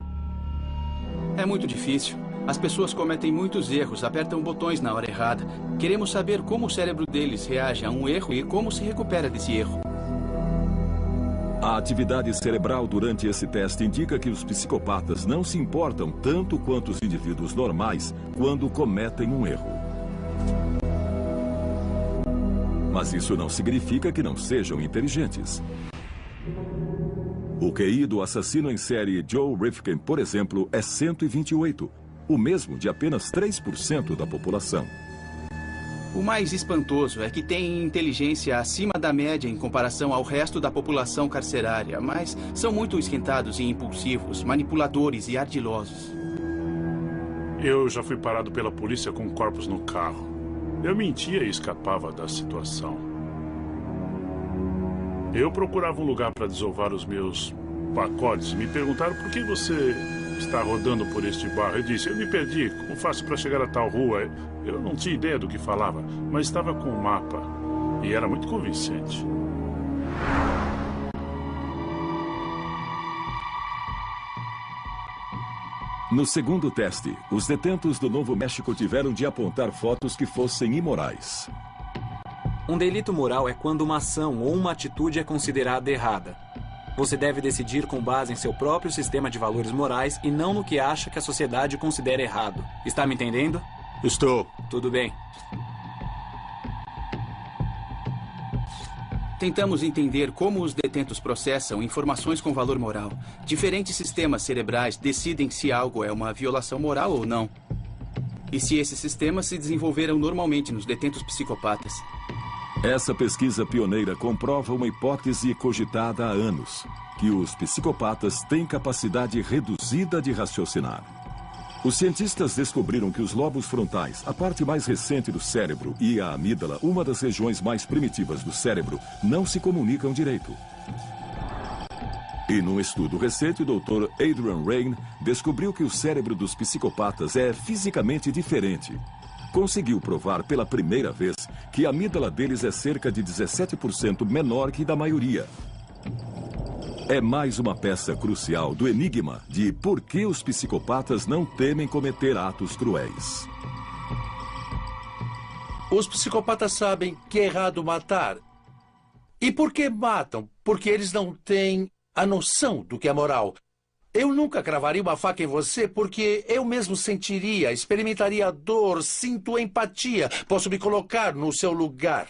É muito difícil. As pessoas cometem muitos erros, apertam botões na hora errada. Queremos saber como o cérebro deles reage a um erro e como se recupera desse erro. A atividade cerebral durante esse teste indica que os psicopatas não se importam tanto quanto os indivíduos normais quando cometem um erro. Mas isso não significa que não sejam inteligentes. O QI do assassino em série Joe Rifkin, por exemplo, é 128, o mesmo de apenas 3% da população. O mais espantoso é que têm inteligência acima da média em comparação ao resto da população carcerária, mas são muito esquentados e impulsivos, manipuladores e ardilosos. Eu já fui parado pela polícia com corpos no carro. Eu mentia e escapava da situação. Eu procurava um lugar para desovar os meus pacotes. Me perguntaram por que você está rodando por este bairro. Eu disse, eu me perdi, como faço para chegar a tal rua? Eu não tinha ideia do que falava, mas estava com um mapa. E era muito convincente. No segundo teste, os detentos do Novo México tiveram de apontar fotos que fossem imorais. Um delito moral é quando uma ação ou uma atitude é considerada errada. Você deve decidir com base em seu próprio sistema de valores morais e não no que acha que a sociedade considera errado. Está me entendendo? Estou. Tudo bem. Tentamos entender como os detentos processam informações com valor moral. Diferentes sistemas cerebrais decidem se algo é uma violação moral ou não. E se esses sistemas se desenvolveram normalmente nos detentos psicopatas. Essa pesquisa pioneira comprova uma hipótese cogitada há anos, que os psicopatas têm capacidade reduzida de raciocinar. Os cientistas descobriram que os lobos frontais, a parte mais recente do cérebro, e a amígdala, uma das regiões mais primitivas do cérebro, não se comunicam direito. E num estudo recente, o Dr. Adrian Raine descobriu que o cérebro dos psicopatas é fisicamente diferente. Conseguiu provar pela primeira vez que a amígdala deles é cerca de 17% menor que da maioria. É mais uma peça crucial do enigma de por que os psicopatas não temem cometer atos cruéis. Os psicopatas sabem que é errado matar. E por que matam? Porque eles não têm a noção do que é moral. Eu nunca cravaria uma faca em você porque eu mesmo sentiria, experimentaria a dor, sinto empatia, posso me colocar no seu lugar.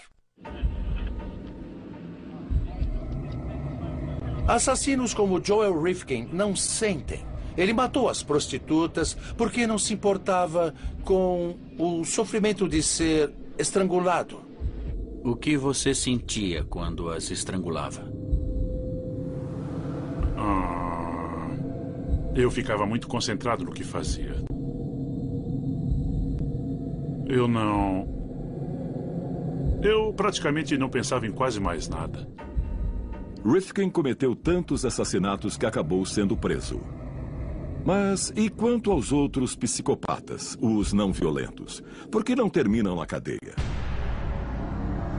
Assassinos como Joel Rifkin não sentem. Ele matou as prostitutas porque não se importava com o sofrimento de ser estrangulado. O que você sentia quando as estrangulava? Eu ficava muito concentrado no que fazia. Eu praticamente não pensava em quase mais nada. Rifkin cometeu tantos assassinatos que acabou sendo preso. Mas e quanto aos outros psicopatas, os não violentos? Por que não terminam na cadeia?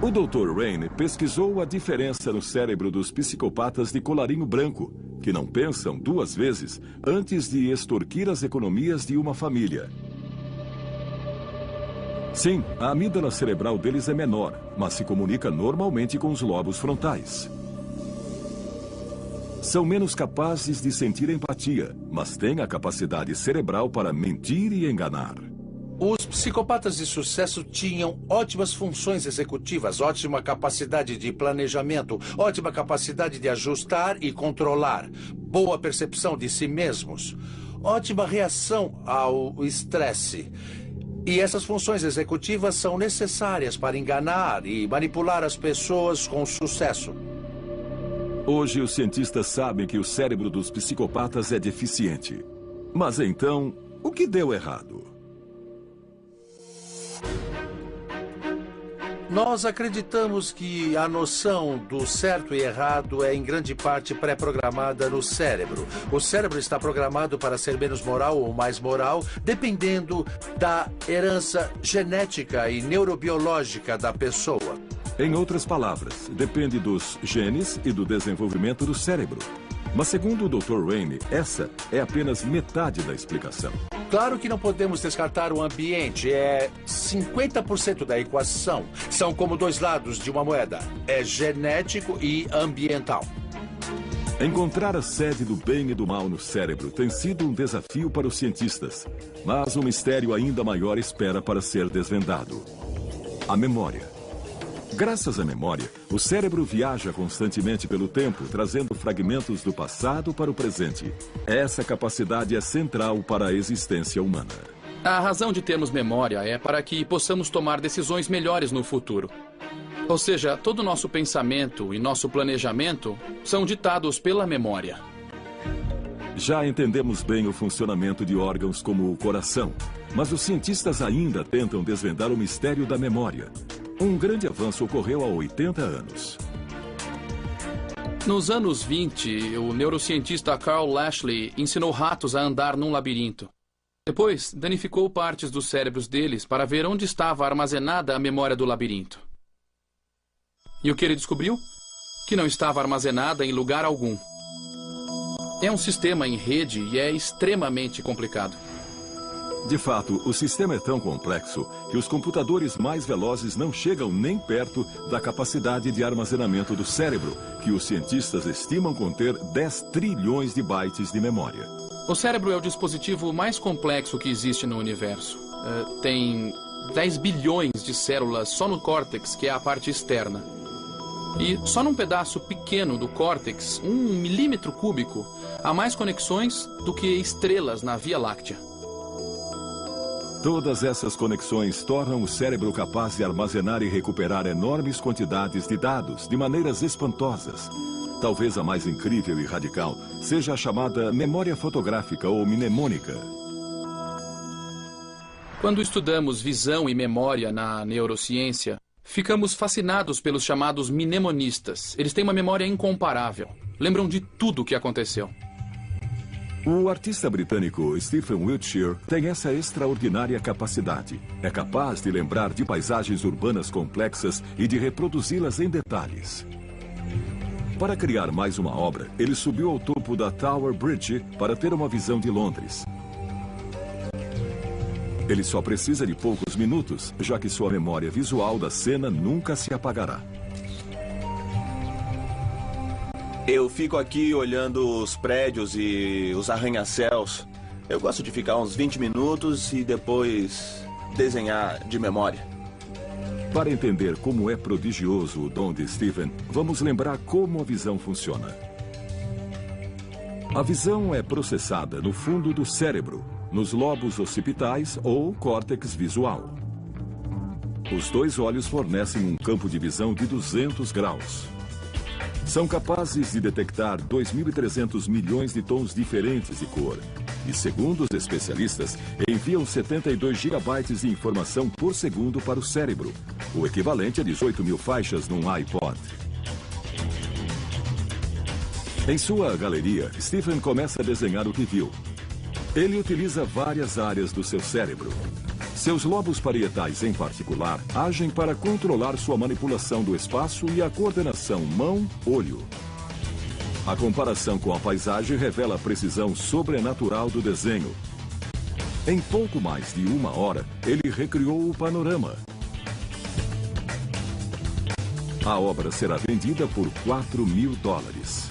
O Dr. Raine pesquisou a diferença no cérebro dos psicopatas de colarinho branco, que não pensam duas vezes antes de extorquir as economias de uma família. Sim, a amígdala cerebral deles é menor, mas se comunica normalmente com os lobos frontais. São menos capazes de sentir empatia, mas têm a capacidade cerebral para mentir e enganar. Os psicopatas de sucesso tinham ótimas funções executivas, ótima capacidade de planejamento, ótima capacidade de ajustar e controlar, boa percepção de si mesmos, ótima reação ao estresse. E essas funções executivas são necessárias para enganar e manipular as pessoas com sucesso. Hoje, os cientistas sabem que o cérebro dos psicopatas é deficiente. Mas então, o que deu errado? Nós acreditamos que a noção do certo e errado é em grande parte pré-programada no cérebro. O cérebro está programado para ser menos moral ou mais moral, dependendo da herança genética e neurobiológica da pessoa. Em outras palavras, depende dos genes e do desenvolvimento do cérebro. Mas segundo o Dr. Raine, essa é apenas metade da explicação. Claro que não podemos descartar o ambiente. É 50% da equação. São como dois lados de uma moeda. É genético e ambiental. Encontrar a sede do bem e do mal no cérebro tem sido um desafio para os cientistas. Mas um mistério ainda maior espera para ser desvendado. A memória. Graças à memória, o cérebro viaja constantemente pelo tempo, trazendo fragmentos do passado para o presente. Essa capacidade é central para a existência humana. A razão de termos memória é para que possamos tomar decisões melhores no futuro. Ou seja, todo o nosso pensamento e nosso planejamento são ditados pela memória. Já entendemos bem o funcionamento de órgãos como o coração, mas os cientistas ainda tentam desvendar o mistério da memória. Um grande avanço ocorreu há 80 anos. Nos anos 20, o neurocientista Carl Lashley ensinou ratos a andar num labirinto. Depois, danificou partes dos cérebros deles para ver onde estava armazenada a memória do labirinto. E o que ele descobriu? Que não estava armazenada em lugar algum. É um sistema em rede e é extremamente complicado. De fato, o sistema é tão complexo que os computadores mais velozes não chegam nem perto da capacidade de armazenamento do cérebro, que os cientistas estimam conter 10 trilhões de bytes de memória. O cérebro é o dispositivo mais complexo que existe no universo. Tem 10 bilhões de células só no córtex, que é a parte externa. E só num pedaço pequeno do córtex, 1 milímetro cúbico, há mais conexões do que estrelas na Via Láctea. Todas essas conexões tornam o cérebro capaz de armazenar e recuperar enormes quantidades de dados de maneiras espantosas. Talvez a mais incrível e radical seja a chamada memória fotográfica ou mnemônica. Quando estudamos visão e memória na neurociência, ficamos fascinados pelos chamados mnemonistas. Eles têm uma memória incomparável. Lembram de tudo o que aconteceu. O artista britânico Stephen Wiltshire tem essa extraordinária capacidade. É capaz de lembrar de paisagens urbanas complexas e de reproduzi-las em detalhes. Para criar mais uma obra, ele subiu ao topo da Tower Bridge para ter uma visão de Londres. Ele só precisa de poucos minutos, já que sua memória visual da cena nunca se apagará. Eu fico aqui olhando os prédios e os arranha-céus. Eu gosto de ficar uns 20 minutos e depois desenhar de memória. Para entender como é prodigioso o dom de Stephen, vamos lembrar como a visão funciona. A visão é processada no fundo do cérebro, nos lobos occipitais ou córtex visual. Os dois olhos fornecem um campo de visão de 200 graus. São capazes de detectar 2.300 milhões de tons diferentes de cor. E, segundo os especialistas, enviam 72 gigabytes de informação por segundo para o cérebro, o equivalente a 18 mil faixas num iPod. Em sua galeria, Stephen começa a desenhar o que viu. Ele utiliza várias áreas do seu cérebro. Seus lobos parietais, em particular, agem para controlar sua manipulação do espaço e a coordenação mão-olho. A comparação com a paisagem revela a precisão sobrenatural do desenho. Em pouco mais de 1 hora, ele recriou o panorama. A obra será vendida por $4.000.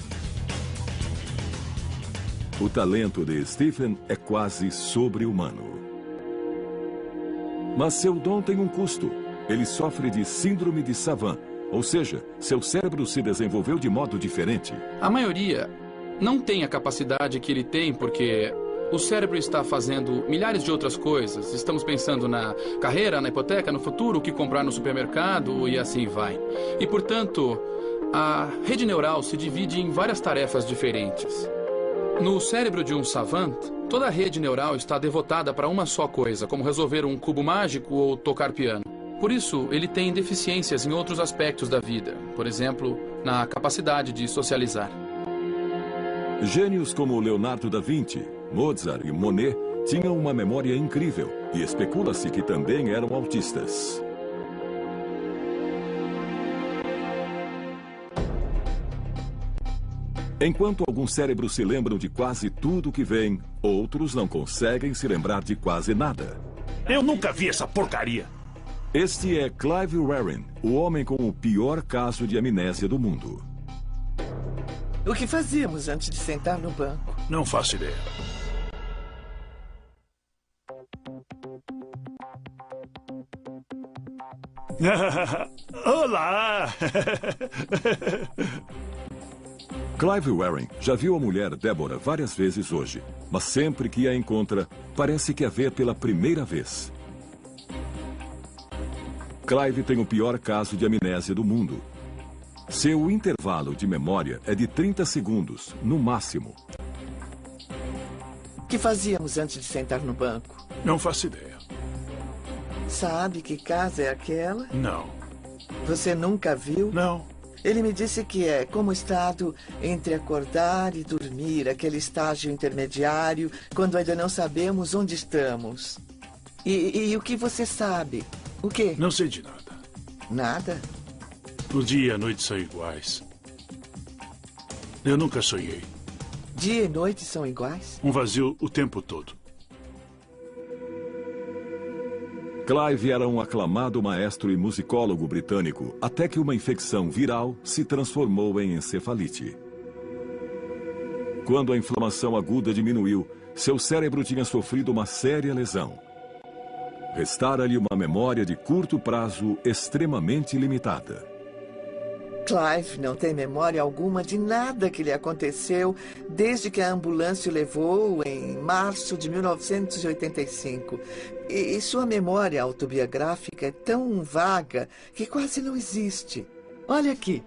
O talento de Stephen é quase sobre-humano. Mas seu dom tem um custo. Ele sofre de síndrome de Savant, ou seja, seu cérebro se desenvolveu de modo diferente. A maioria não tem a capacidade que ele tem porque o cérebro está fazendo milhares de outras coisas. Estamos pensando na carreira, na hipoteca, no futuro, o que comprar no supermercado e assim vai. E, portanto, a rede neural se divide em várias tarefas diferentes. No cérebro de um savant, toda a rede neural está devotada para uma só coisa, como resolver um cubo mágico ou tocar piano. Por isso, ele tem deficiências em outros aspectos da vida, por exemplo, na capacidade de socializar. Gênios como Leonardo da Vinci, Mozart e Monet tinham uma memória incrível e especula-se que também eram autistas. Enquanto alguns cérebros se lembram de quase tudo que vem, outros não conseguem se lembrar de quase nada. Eu nunca vi essa porcaria. Este é Clive Warren, o homem com o pior caso de amnésia do mundo. O que fazíamos antes de sentar no banco? Não faço ideia. Olá! Clive Warren já viu a mulher Deborah várias vezes hoje, mas sempre que a encontra, parece que a vê pela primeira vez. Clive tem o pior caso de amnésia do mundo. Seu intervalo de memória é de 30 segundos, no máximo. O que fazíamos antes de sentar no banco? Não faço ideia. Sabe que casa é aquela? Não. Você nunca viu? Não. Ele me disse que é como o estado entre acordar e dormir, aquele estágio intermediário, quando ainda não sabemos onde estamos. E o que você sabe? O quê? Não sei de nada. Nada? O dia e a noite são iguais. Eu nunca sonhei. Dia e noite são iguais? Um vazio o tempo todo. Clive era um aclamado maestro e musicólogo britânico, até que uma infecção viral se transformou em encefalite. Quando a inflamação aguda diminuiu, seu cérebro tinha sofrido uma séria lesão. Restara-lhe uma memória de curto prazo extremamente limitada. Clive não tem memória alguma de nada que lhe aconteceu desde que a ambulância o levou em março de 1985. E sua memória autobiográfica é tão vaga que quase não existe. Olha aqui.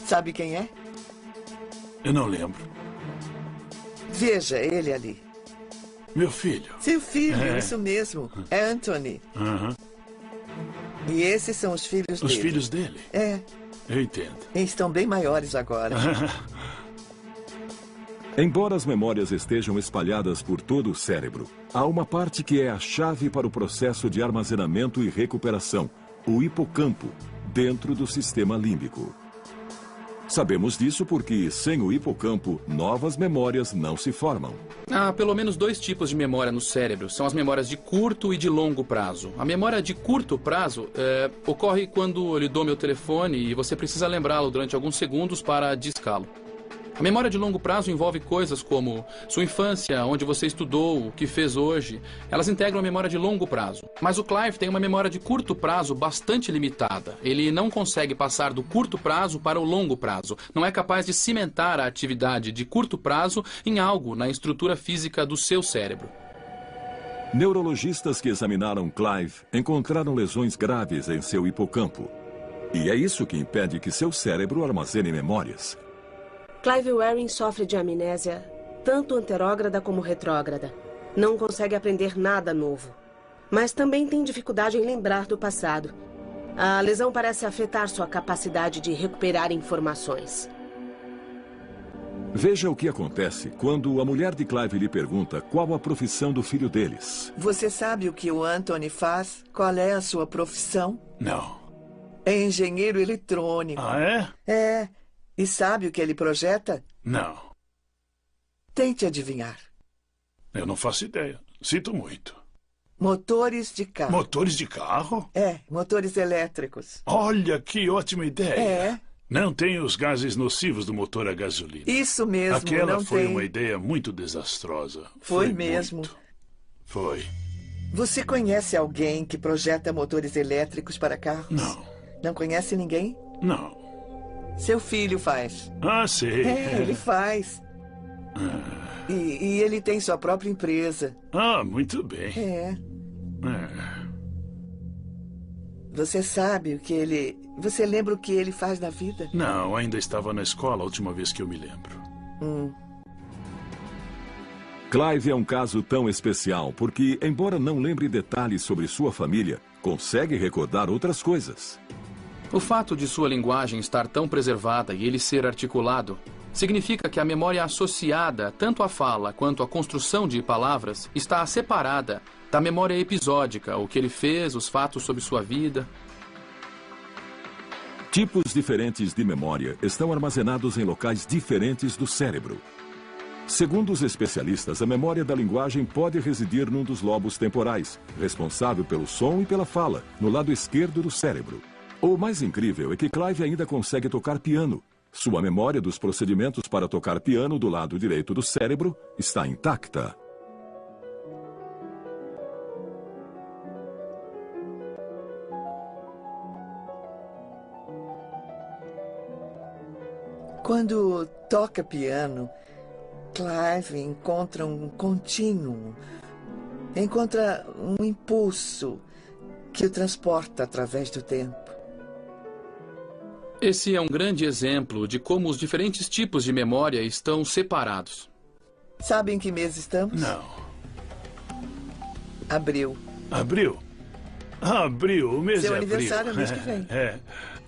Sabe quem é? Eu não lembro. Veja ele ali. Meu filho. Seu filho, isso mesmo. É Anthony. E esses são os filhos dele. Os filhos dele? É. Eu entendo. E estão bem maiores agora. Embora as memórias estejam espalhadas por todo o cérebro, há uma parte que é a chave para o processo de armazenamento e recuperação, o hipocampo, dentro do sistema límbico. Sabemos disso porque, sem o hipocampo, novas memórias não se formam. Há pelo menos 2 tipos de memória no cérebro. São as memórias de curto e de longo prazo. A memória de curto prazo ocorre quando eu lhe dou meu telefone e você precisa lembrá-lo durante alguns segundos para discá-lo. A memória de longo prazo envolve coisas como sua infância, onde você estudou, o que fez hoje. Elas integram a memória de longo prazo. Mas o Clive tem uma memória de curto prazo bastante limitada. Ele não consegue passar do curto prazo para o longo prazo. Não é capaz de cimentar a atividade de curto prazo em algo na estrutura física do seu cérebro. Neurologistas que examinaram Clive encontraram lesões graves em seu hipocampo. E é isso que impede que seu cérebro armazene memórias. Clive Waring sofre de amnésia, tanto anterógrada como retrógrada. Não consegue aprender nada novo. Mas também tem dificuldade em lembrar do passado. A lesão parece afetar sua capacidade de recuperar informações. Veja o que acontece quando a mulher de Clive lhe pergunta qual a profissão do filho deles. Você sabe o que o Anthony faz? Qual é a sua profissão? Não. É engenheiro eletrônico. Ah, é? É. E sabe o que ele projeta? Não. Tente adivinhar. Eu não faço ideia. Sinto muito. Motores de carro. Motores de carro? É, motores elétricos. Olha, que ótima ideia. É. Não tem os gases nocivos do motor a gasolina. Isso mesmo, Aquela não foi tem. uma ideia muito desastrosa. Foi mesmo. Muito. Foi. Você conhece alguém que projeta motores elétricos para carros? Não. Não conhece ninguém? Não. Seu filho faz. Ah, sei. É, ele faz. E ele tem sua própria empresa. Ah, muito bem. É. Você sabe o que ele... Você lembra o que ele faz na vida? Não, ainda estava na escola a última vez que eu me lembro. Clive é um caso tão especial porque, embora não lembre detalhes sobre sua família, consegue recordar outras coisas. O fato de sua linguagem estar tão preservada e ele ser articulado significa que a memória associada tanto à fala quanto à construção de palavras está separada da memória episódica, o que ele fez, os fatos sobre sua vida. Tipos diferentes de memória estão armazenados em locais diferentes do cérebro. Segundo os especialistas, a memória da linguagem pode residir num dos lobos temporais, responsável pelo som e pela fala, no lado esquerdo do cérebro. O mais incrível é que Clive ainda consegue tocar piano. Sua memória dos procedimentos para tocar piano do lado direito do cérebro está intacta. Quando toca piano, Clive encontra um contínuo, encontra um impulso que o transporta através do tempo. Esse é um grande exemplo de como os diferentes tipos de memória estão separados. Sabe em que mês estamos? Não. Abril. Abril? Abril, o mês Seu é abril. aniversário é mês que vem.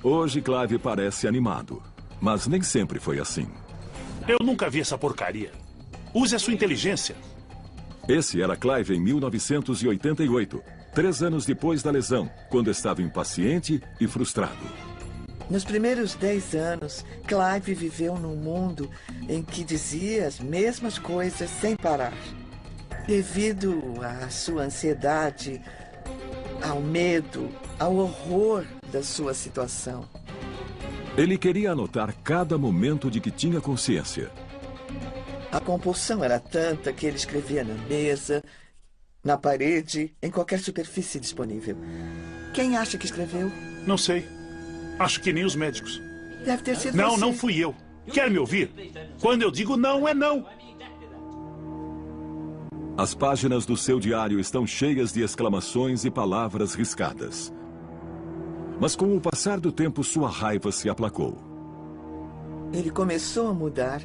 Hoje Clive parece animado, mas nem sempre foi assim. Eu nunca vi essa porcaria. Use a sua inteligência. Esse era Clive em 1988, 3 anos depois da lesão, quando estava impaciente e frustrado. Nos primeiros 10 anos, Clive viveu num mundo em que dizia as mesmas coisas sem parar. Devido à sua ansiedade, ao medo, ao horror da sua situação. Ele queria anotar cada momento de que tinha consciência. A compulsão era tanta que ele escrevia na mesa, na parede, em qualquer superfície disponível. Quem acha que escreveu? Não sei. Acho que nem os médicos. Deve ter sido Não, você. não fui eu. Quer me ouvir? Quando eu digo não, é não. As páginas do seu diário estão cheias de exclamações e palavras riscadas. Mas com o passar do tempo, sua raiva se aplacou. Ele começou a mudar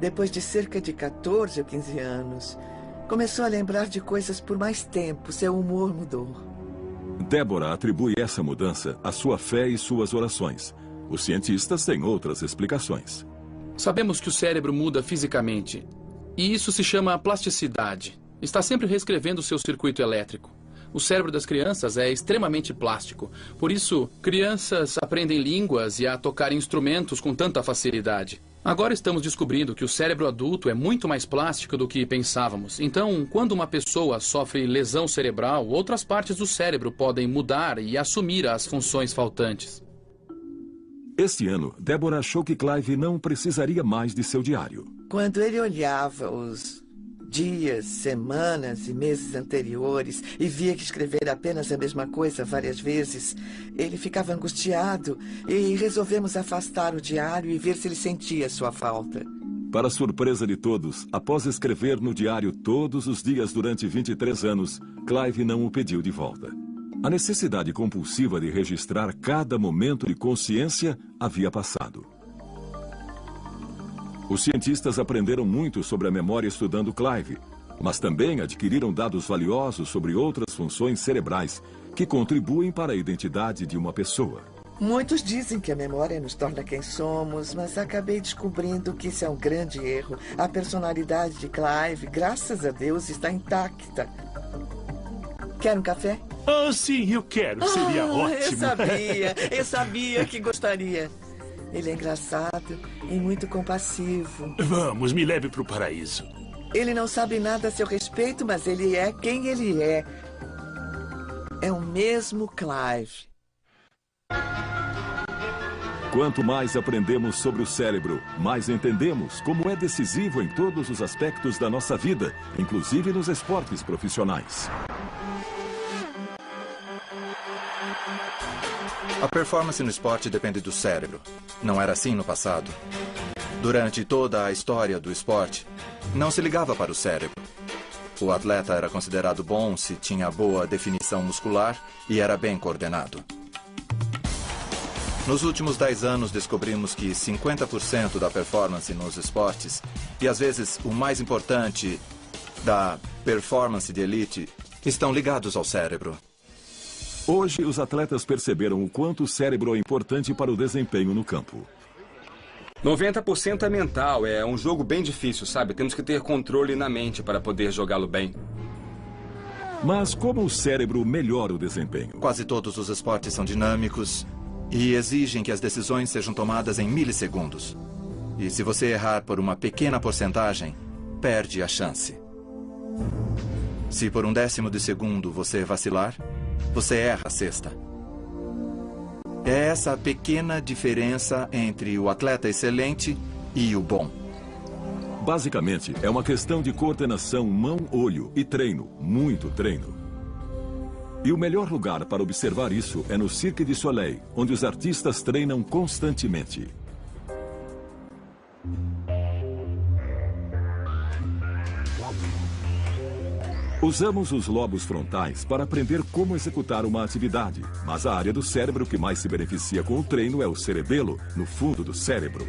depois de cerca de 14 ou 15 anos. Começou a lembrar de coisas por mais tempo. Seu humor mudou. Débora atribui essa mudança à sua fé e suas orações. Os cientistas têm outras explicações. Sabemos que o cérebro muda fisicamente. E isso se chama plasticidade. Está sempre reescrevendo o seu circuito elétrico. O cérebro das crianças é extremamente plástico. Por isso, crianças aprendem línguas e a tocar instrumentos com tanta facilidade. Agora estamos descobrindo que o cérebro adulto é muito mais plástico do que pensávamos. Então, quando uma pessoa sofre lesão cerebral, outras partes do cérebro podem mudar e assumir as funções faltantes. Este ano, Débora achou que Clive não precisaria mais de seu diário. Quando ele olhava os dias, semanas e meses anteriores e via que escrever apenas a mesma coisa várias vezes, ele ficava angustiado e resolvemos afastar o diário e ver se ele sentia sua falta. Para surpresa de todos, após escrever no diário todos os dias durante 23 anos, Clive não o pediu de volta. A necessidade compulsiva de registrar cada momento de consciência havia passado. Os cientistas aprenderam muito sobre a memória estudando Clive, mas também adquiriram dados valiosos sobre outras funções cerebrais que contribuem para a identidade de uma pessoa. Muitos dizem que a memória nos torna quem somos, mas acabei descobrindo que isso é um grande erro. A personalidade de Clive, graças a Deus, está intacta. Quer um café? Ah, sim, eu quero. Seria ótimo. Eu sabia que gostaria. Ele é engraçado e muito compassivo. Vamos, me leve para o paraíso. Ele não sabe nada a seu respeito, mas ele é quem ele é. É o mesmo Clive. Quanto mais aprendemos sobre o cérebro, mais entendemos como é decisivo em todos os aspectos da nossa vida, inclusive nos esportes profissionais. A performance no esporte depende do cérebro. Não era assim no passado. Durante toda a história do esporte, não se ligava para o cérebro. O atleta era considerado bom se tinha boa definição muscular e era bem coordenado. Nos últimos 10 anos, descobrimos que 50% da performance nos esportes, e às vezes o mais importante da performance de elite, estão ligados ao cérebro. Hoje, os atletas perceberam o quanto o cérebro é importante para o desempenho no campo. 90% é mental, é um jogo bem difícil, sabe? Temos que ter controle na mente para poder jogá-lo bem. Mas como o cérebro melhora o desempenho? Quase todos os esportes são dinâmicos e exigem que as decisões sejam tomadas em milissegundos. E se você errar por uma pequena porcentagem, perde a chance. Se por 1/10 de segundo você vacilar, você erra a cesta. É essa pequena diferença entre o atleta excelente e o bom. Basicamente, é uma questão de coordenação mão-olho e treino, muito treino. E o melhor lugar para observar isso é no Cirque du Soleil, onde os artistas treinam constantemente. Usamos os lobos frontais para aprender como executar uma atividade, mas a área do cérebro que mais se beneficia com o treino é o cerebelo, no fundo do cérebro.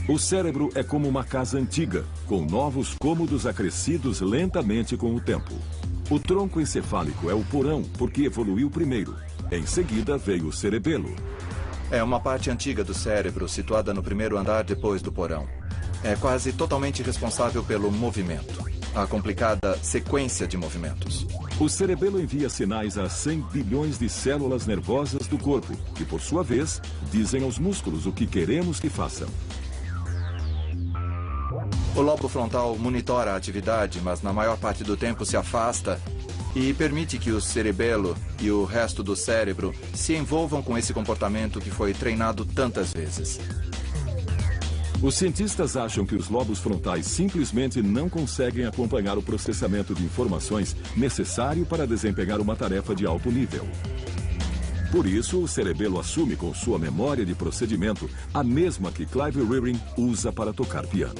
O cérebro é como uma casa antiga, com novos cômodos acrescidos lentamente com o tempo. O tronco encefálico é o porão, porque evoluiu primeiro. Em seguida veio o cerebelo. É uma parte antiga do cérebro situada no primeiro andar depois do porão. É quase totalmente responsável pelo movimento, a complicada sequência de movimentos. O cerebelo envia sinais a 100 bilhões de células nervosas do corpo, que por sua vez dizem aos músculos o que queremos que façam. O lobo frontal monitora a atividade, mas na maior parte do tempo se afasta e permite que o cerebelo e o resto do cérebro se envolvam com esse comportamento que foi treinado tantas vezes. Os cientistas acham que os lobos frontais simplesmente não conseguem acompanhar o processamento de informações necessário para desempenhar uma tarefa de alto nível. Por isso, o cerebelo assume com sua memória de procedimento a mesma que Clive Rearing usa para tocar piano.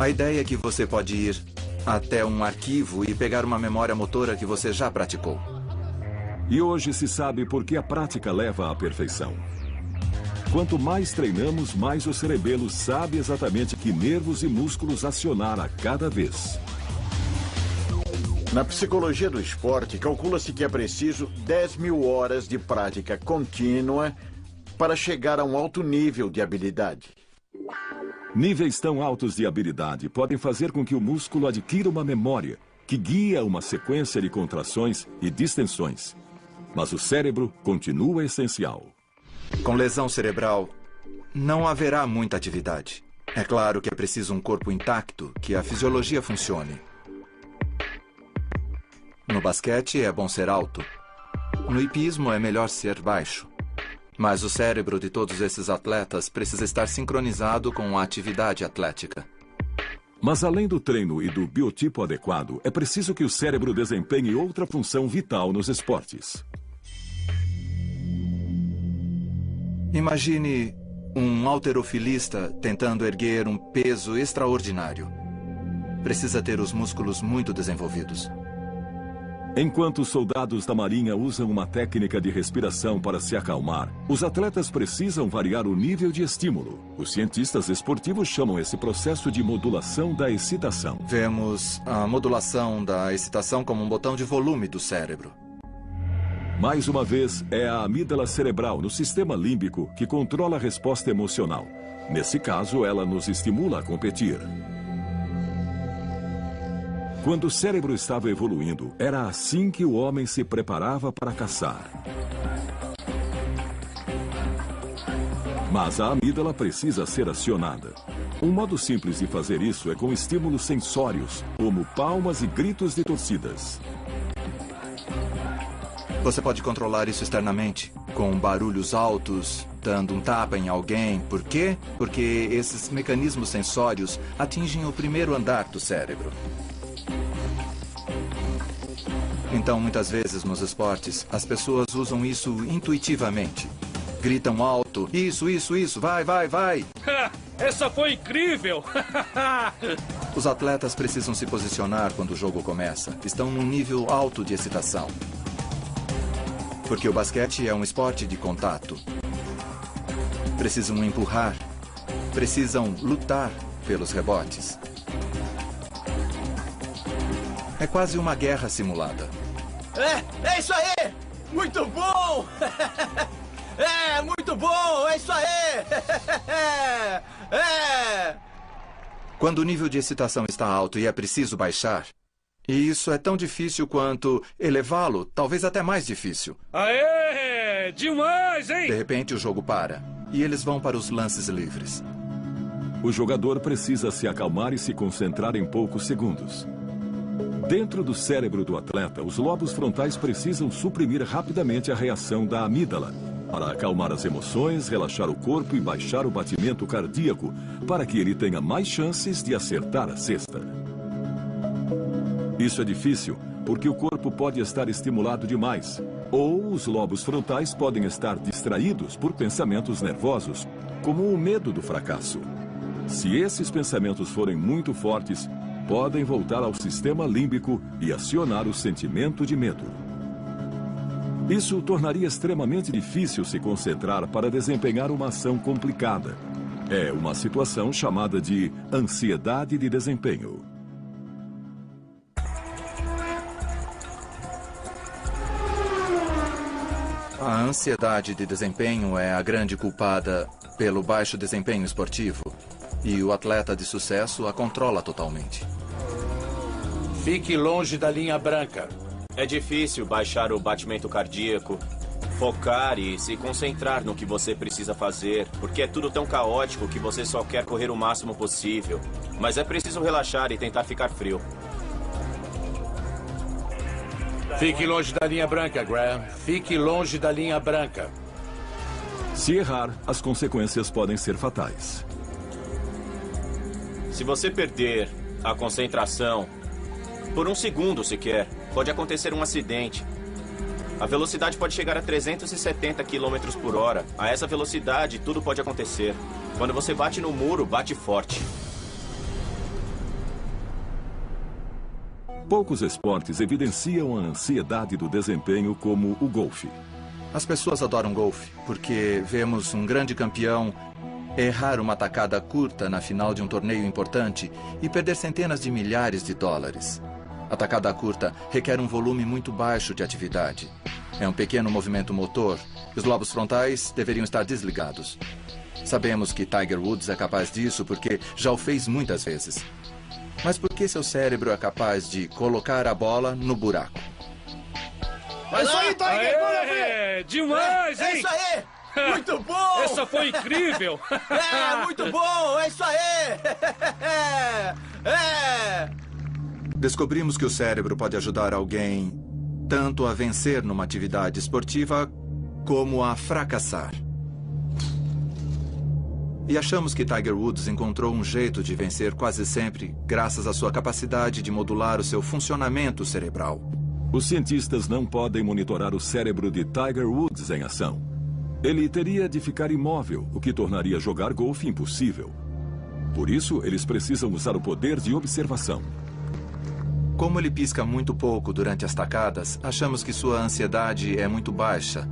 A ideia é que você pode ir até um arquivo e pegar uma memória motora que você já praticou. E hoje se sabe por que a prática leva à perfeição. Quanto mais treinamos, mais o cerebelo sabe exatamente que nervos e músculos acionar a cada vez. Na psicologia do esporte, calcula-se que é preciso 10.000 horas de prática contínua para chegar a um alto nível de habilidade. Níveis tão altos de habilidade podem fazer com que o músculo adquira uma memória que guia uma sequência de contrações e distensões. Mas o cérebro continua essencial. Com lesão cerebral, não haverá muita atividade. É claro que é preciso um corpo intacto, que a fisiologia funcione. No basquete é bom ser alto. No hipismo é melhor ser baixo. Mas o cérebro de todos esses atletas precisa estar sincronizado com a atividade atlética. Mas além do treino e do biotipo adequado, é preciso que o cérebro desempenhe outra função vital nos esportes. Imagine um halterofilista tentando erguer um peso extraordinário. Precisa ter os músculos muito desenvolvidos. Enquanto os soldados da Marinha usam uma técnica de respiração para se acalmar, os atletas precisam variar o nível de estímulo. Os cientistas esportivos chamam esse processo de modulação da excitação. Vemos a modulação da excitação como um botão de volume do cérebro. Mais uma vez, é a amígdala cerebral no sistema límbico que controla a resposta emocional. Nesse caso, ela nos estimula a competir. Quando o cérebro estava evoluindo, era assim que o homem se preparava para caçar. Mas a amígdala precisa ser acionada. Um modo simples de fazer isso é com estímulos sensórios, como palmas e gritos de torcidas. Você pode controlar isso externamente, com barulhos altos, dando um tapa em alguém. Por quê? Porque esses mecanismos sensórios atingem o primeiro andar do cérebro. Então, muitas vezes nos esportes, as pessoas usam isso intuitivamente. Gritam alto, isso, vai, vai, vai. Essa foi incrível! Os atletas precisam se posicionar quando o jogo começa. Estão num nível alto de excitação. Porque o basquete é um esporte de contato. Precisam empurrar. Precisam lutar pelos rebotes. É quase uma guerra simulada. É isso aí! Muito bom! É, muito bom! É isso aí! Quando o nível de excitação está alto e é preciso baixar, e isso é tão difícil quanto elevá-lo, talvez até mais difícil. Aê! Demais, hein? De repente o jogo para, e eles vão para os lances livres. O jogador precisa se acalmar e se concentrar em poucos segundos. Dentro do cérebro do atleta, os lobos frontais precisam suprimir rapidamente a reação da amígdala para acalmar as emoções, relaxar o corpo e baixar o batimento cardíaco para que ele tenha mais chances de acertar a cesta. Isso é difícil porque o corpo pode estar estimulado demais ou os lobos frontais podem estar distraídos por pensamentos nervosos, como o medo do fracasso. Se esses pensamentos forem muito fortes, podem voltar ao sistema límbico e acionar o sentimento de medo. Isso tornaria extremamente difícil se concentrar para desempenhar uma ação complicada. É uma situação chamada de ansiedade de desempenho. A ansiedade de desempenho é a grande culpada pelo baixo desempenho esportivo. E o atleta de sucesso a controla totalmente. Fique longe da linha branca. É difícil baixar o batimento cardíaco, focar e se concentrar no que você precisa fazer, porque é tudo tão caótico que você só quer correr o máximo possível. Mas é preciso relaxar e tentar ficar frio. Fique longe da linha branca, Graham. Fique longe da linha branca. Se errar, as consequências podem ser fatais. Se você perder a concentração por um segundo sequer, pode acontecer um acidente. A velocidade pode chegar a 370 km por hora. A essa velocidade, tudo pode acontecer. Quando você bate no muro, bate forte. Poucos esportes evidenciam a ansiedade do desempenho como o golfe. As pessoas adoram golfe porque vemos um grande campeão errar uma tacada curta na final de um torneio importante e perder centenas de milhares de dólares. A tacada curta requer um volume muito baixo de atividade. É um pequeno movimento motor. Os lobos frontais deveriam estar desligados. Sabemos que Tiger Woods é capaz disso porque já o fez muitas vezes. Mas por que seu cérebro é capaz de colocar a bola no buraco? É isso aí, Tiger! Bora ver! Demais, hein? É isso aí! Muito bom! Essa foi incrível! É, muito bom! É isso aí! É! Descobrimos que o cérebro pode ajudar alguém tanto a vencer numa atividade esportiva como a fracassar. E achamos que Tiger Woods encontrou um jeito de vencer quase sempre graças à sua capacidade de modular o seu funcionamento cerebral. Os cientistas não podem monitorar o cérebro de Tiger Woods em ação. Ele teria de ficar imóvel, o que tornaria jogar golfe impossível. Por isso, eles precisam usar o poder de observação. Como ele pisca muito pouco durante as tacadas, achamos que sua ansiedade é muito baixa.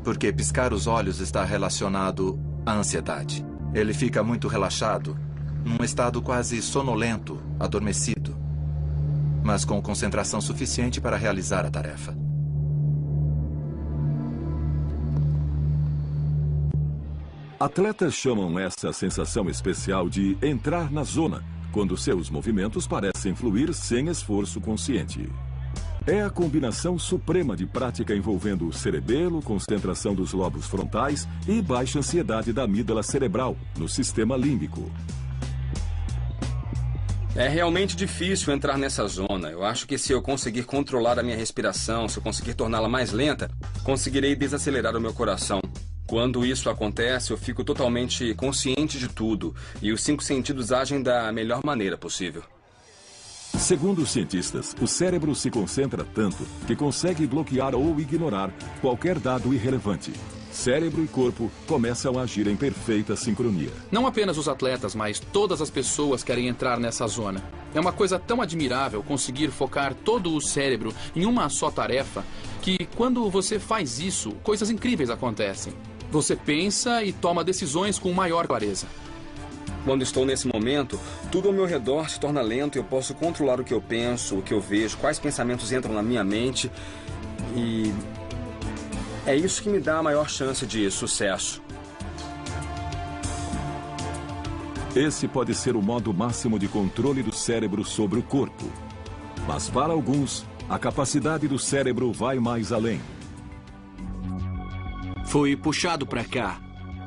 Porque piscar os olhos está relacionado à ansiedade. Ele fica muito relaxado, num estado quase sonolento, adormecido, mas com concentração suficiente para realizar a tarefa. Atletas chamam essa sensação especial de entrar na zona, quando seus movimentos parecem fluir sem esforço consciente. É a combinação suprema de prática envolvendo o cerebelo, concentração dos lobos frontais e baixa ansiedade da amígdala cerebral, no sistema límbico. É realmente difícil entrar nessa zona. Eu acho que se eu conseguir controlar a minha respiração, se eu conseguir torná-la mais lenta, conseguirei desacelerar o meu coração. Quando isso acontece, eu fico totalmente consciente de tudo e os 5 sentidos agem da melhor maneira possível. Segundo os cientistas, o cérebro se concentra tanto que consegue bloquear ou ignorar qualquer dado irrelevante. Cérebro e corpo começam a agir em perfeita sincronia. Não apenas os atletas, mas todas as pessoas querem entrar nessa zona. É uma coisa tão admirável conseguir focar todo o cérebro em uma só tarefa que, quando você faz isso, coisas incríveis acontecem. Você pensa e toma decisões com maior clareza. Quando estou nesse momento, tudo ao meu redor se torna lento e eu posso controlar o que eu penso, o que eu vejo, quais pensamentos entram na minha mente. E é isso que me dá a maior chance de sucesso. Esse pode ser o modo máximo de controle do cérebro sobre o corpo. Mas para alguns, a capacidade do cérebro vai mais além. Fui puxado para cá.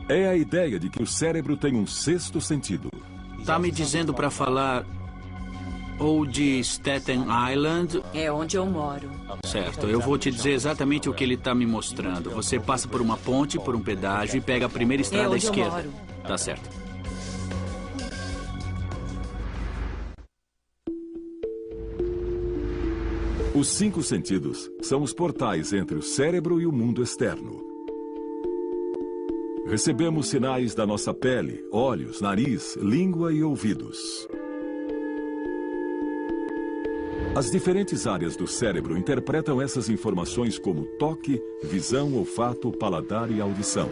É a ideia de que o cérebro tem um sexto sentido. Tá me dizendo para falar ou de Staten Island... É onde eu moro. Certo, eu vou te dizer exatamente o que ele tá me mostrando. Você passa por uma ponte, por um pedágio e pega a primeira estrada à esquerda. Eu moro. Tá certo. Os 5 sentidos são os portais entre o cérebro e o mundo externo. Recebemos sinais da nossa pele, olhos, nariz, língua e ouvidos. As diferentes áreas do cérebro interpretam essas informações como toque, visão, olfato, paladar e audição.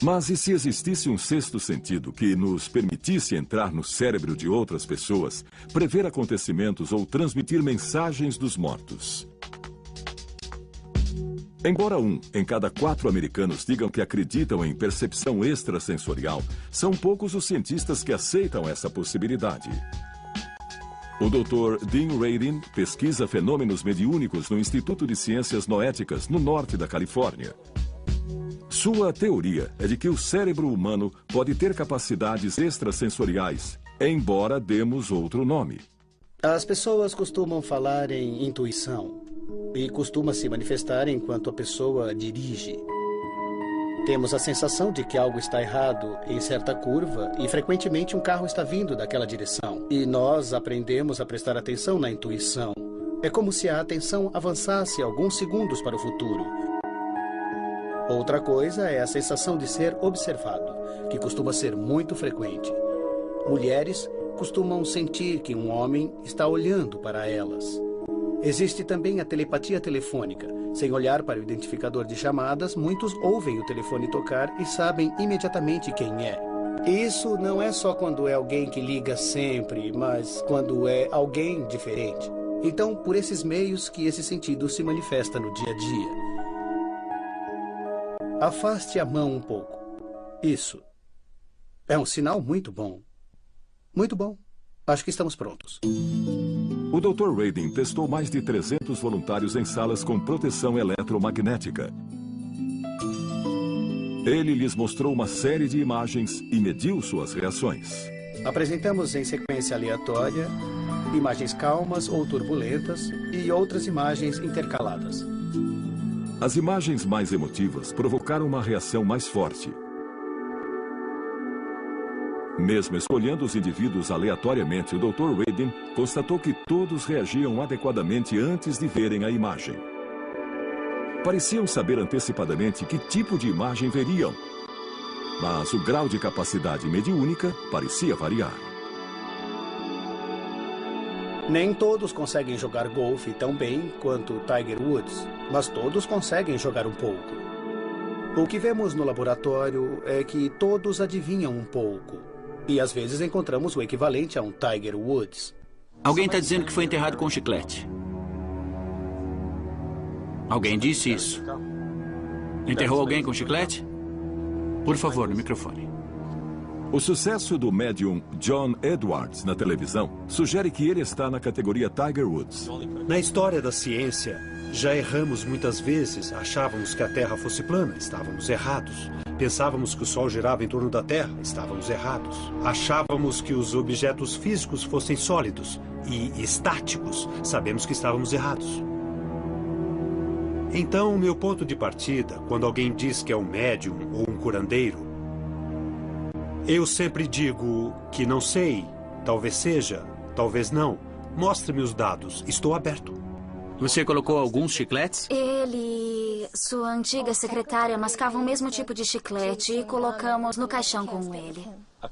Mas e se existisse um sexto sentido que nos permitisse entrar no cérebro de outras pessoas, prever acontecimentos ou transmitir mensagens dos mortos? Embora 1 em cada 4 americanos digam que acreditam em percepção extrasensorial, são poucos os cientistas que aceitam essa possibilidade. O Dr. Dean Radin pesquisa fenômenos mediúnicos no Instituto de Ciências Noéticas, no norte da Califórnia. Sua teoria é de que o cérebro humano pode ter capacidades extrasensoriais, embora demos outro nome. As pessoas costumam falar em intuição e costuma se manifestar enquanto a pessoa dirige. Temos a sensação de que algo está errado em certa curva e frequentemente um carro está vindo daquela direção. E nós aprendemos a prestar atenção na intuição. É como se a atenção avançasse alguns segundos para o futuro. Outra coisa é a sensação de ser observado, que costuma ser muito frequente. Mulheres costumam sentir que um homem está olhando para elas. Existe também a telepatia telefônica. Sem olhar para o identificador de chamadas, muitos ouvem o telefone tocar e sabem imediatamente quem é. Isso não é só quando é alguém que liga sempre, mas quando é alguém diferente. Então, por esses meios que esse sentido se manifesta no dia a dia. Afaste a mão um pouco. Isso. É um sinal muito bom. Muito bom. Acho que estamos prontos. O Dr. Radin testou mais de 300 voluntários em salas com proteção eletromagnética. Ele lhes mostrou uma série de imagens e mediu suas reações. Apresentamos em sequência aleatória, imagens calmas ou turbulentas e outras imagens intercaladas. As imagens mais emotivas provocaram uma reação mais forte. Mesmo escolhendo os indivíduos aleatoriamente, o Dr. Radin constatou que todos reagiam adequadamente antes de verem a imagem. Pareciam saber antecipadamente que tipo de imagem veriam, mas o grau de capacidade mediúnica parecia variar. Nem todos conseguem jogar golfe tão bem quanto Tiger Woods, mas todos conseguem jogar um pouco. O que vemos no laboratório é que todos adivinham um pouco. E às vezes encontramos o equivalente a um Tiger Woods. Alguém está dizendo que foi enterrado com chiclete. Alguém disse isso. Enterrou alguém com chiclete? Por favor, no microfone. O sucesso do médium John Edwards na televisão sugere que ele está na categoria Tiger Woods. Na história da ciência, já erramos muitas vezes. Achávamos que a Terra fosse plana, estávamos errados. Pensávamos que o Sol girava em torno da Terra, estávamos errados. Achávamos que os objetos físicos fossem sólidos e estáticos, sabemos que estávamos errados. Então, o meu ponto de partida, quando alguém diz que é um médium ou um curandeiro, eu sempre digo que não sei, talvez seja, talvez não. Mostre-me os dados, estou aberto. Você colocou alguns chicletes? Ele e sua antiga secretária mascavam o mesmo tipo de chiclete e colocamos no caixão com ele.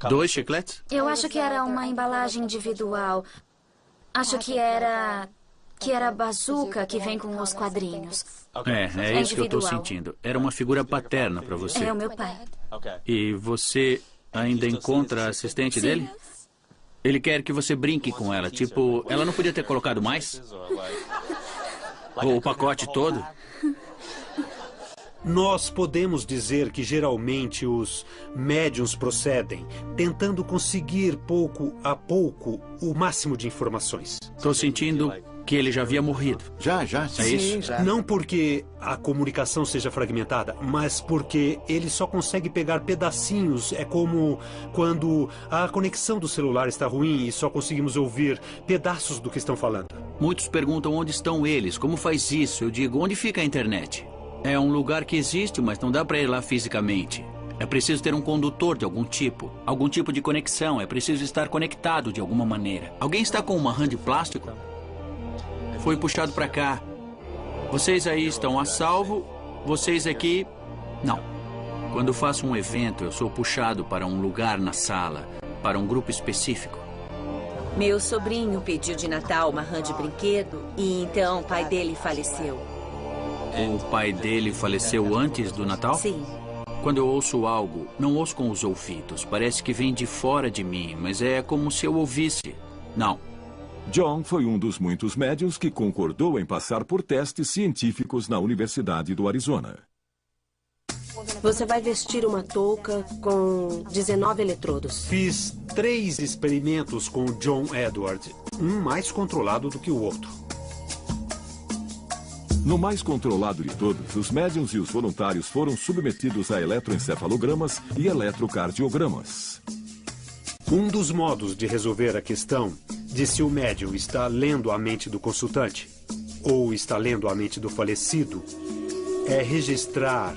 2 chicletes? Eu acho que era uma embalagem individual. Acho que era a bazuca que vem com os quadrinhos. É isso que eu estou sentindo. Era uma figura paterna para você. É o meu pai. E você ainda encontra a assistente dele? Ele quer que você brinque com ela. Tipo, ela não podia ter colocado mais? Ou o pacote todo? Nós podemos dizer que geralmente os médiuns procedem tentando conseguir pouco a pouco o máximo de informações. Estou sentindo que ele já havia morrido. Já. É isso? Já. Não porque a comunicação seja fragmentada, mas porque ele só consegue pegar pedacinhos. É como quando a conexão do celular está ruim e só conseguimos ouvir pedaços do que estão falando. Muitos perguntam onde estão eles, como faz isso? Eu digo, onde fica a internet? É um lugar que existe, mas não dá para ir lá fisicamente. É preciso ter um condutor de algum tipo de conexão, é preciso estar conectado de alguma maneira. Alguém está com uma rã de plástico? Foi puxado para cá. Vocês aí estão a salvo, vocês aqui, não. Quando faço um evento, eu sou puxado para um lugar na sala, para um grupo específico. Meu sobrinho pediu de Natal uma rã de brinquedo e então o pai dele faleceu. O pai dele faleceu antes do Natal? Sim. Quando eu ouço algo, não ouço com os ouvidos. Parece que vem de fora de mim, mas é como se eu ouvisse. Não. John foi um dos muitos médiuns que concordou em passar por testes científicos na Universidade do Arizona. Você vai vestir uma touca com 19 eletrodos. Fiz 3 experimentos com o John Edward, um mais controlado do que o outro. No mais controlado de todos, os médiuns e os voluntários foram submetidos a eletroencefalogramas e eletrocardiogramas. Um dos modos de resolver a questão de se o médium está lendo a mente do consultante ou está lendo a mente do falecido é registrar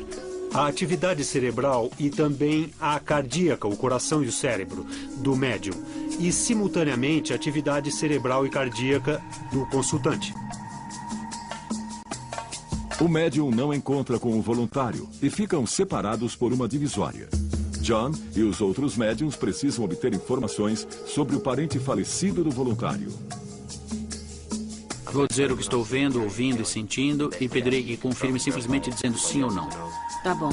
A atividade cerebral e também a cardíaca, o coração e o cérebro, do médium. E, simultaneamente, a atividade cerebral e cardíaca do consultante. O médium não encontra com o voluntário e ficam separados por uma divisória. John e os outros médiums precisam obter informações sobre o parente falecido do voluntário. Vou dizer o que estou vendo, ouvindo e sentindo e pedirei que confirme simplesmente dizendo sim ou não. Tá bom.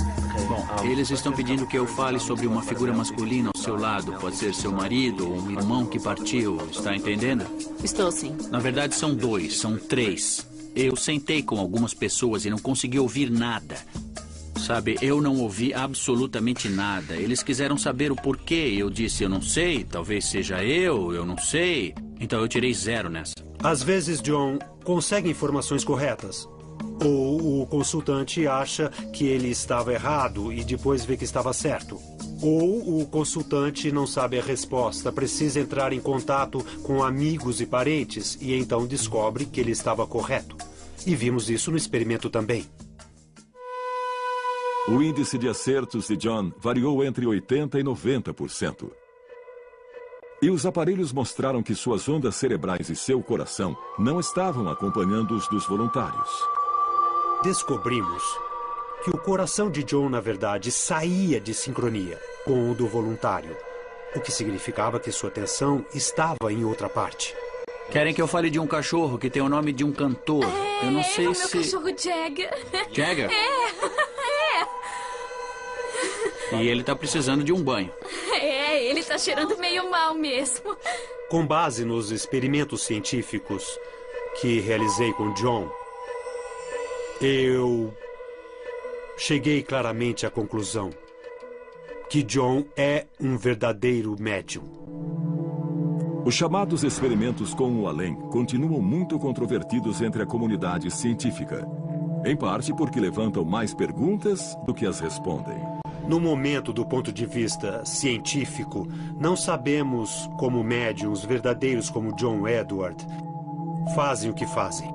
Bom, eles estão pedindo que eu fale sobre uma figura masculina ao seu lado. Pode ser seu marido ou um irmão que partiu. Está entendendo? Estou sim. Na verdade, são 2, são 3. Eu sentei com algumas pessoas e não consegui ouvir nada. Sabe, eu não ouvi absolutamente nada. Eles quiseram saber o porquê. Eu disse, eu não sei. Talvez seja eu não sei. Então eu tirei 0 nessa. Às vezes, John consegue informações corretas. Ou o consultante acha que ele estava errado e depois vê que estava certo. Ou o consultante não sabe a resposta, precisa entrar em contato com amigos e parentes e então descobre que ele estava correto. E vimos isso no experimento também. O índice de acertos de John variou entre 80% e 90%. E os aparelhos mostraram que suas ondas cerebrais e seu coração não estavam acompanhando os dos voluntários. Descobrimos que o coração de John, na verdade, saía de sincronia com o do voluntário, o que significava que sua atenção estava em outra parte. Querem que eu fale de um cachorro que tem o nome de um cantor? Eu não sei o se... meu cachorro Jagger. Jagger? É. E ele tá precisando de um banho. Ele tá cheirando meio mal mesmo. Com base nos experimentos científicos que realizei com John, eu cheguei claramente à conclusão que John é um verdadeiro médium. Os chamados experimentos com o além continuam muito controvertidos entre a comunidade científica, em parte porque levantam mais perguntas do que as respondem. No momento, do ponto de vista científico, não sabemos como médiums verdadeiros como John Edward fazem o que fazem.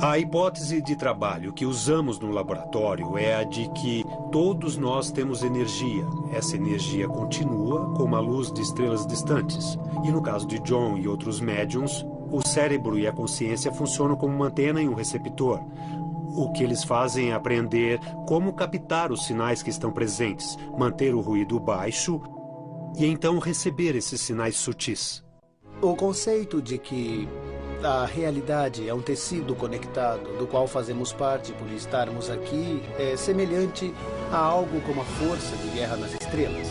A hipótese de trabalho que usamos no laboratório é a de que todos nós temos energia. Essa energia continua como a luz de estrelas distantes. E no caso de John e outros médiums, o cérebro e a consciência funcionam como uma antena e um receptor. O que eles fazem é aprender como captar os sinais que estão presentes, manter o ruído baixo e então receber esses sinais sutis. O conceito de que a realidade é um tecido conectado do qual fazemos parte por estarmos aqui é semelhante a algo como a força de Guerra nas Estrelas.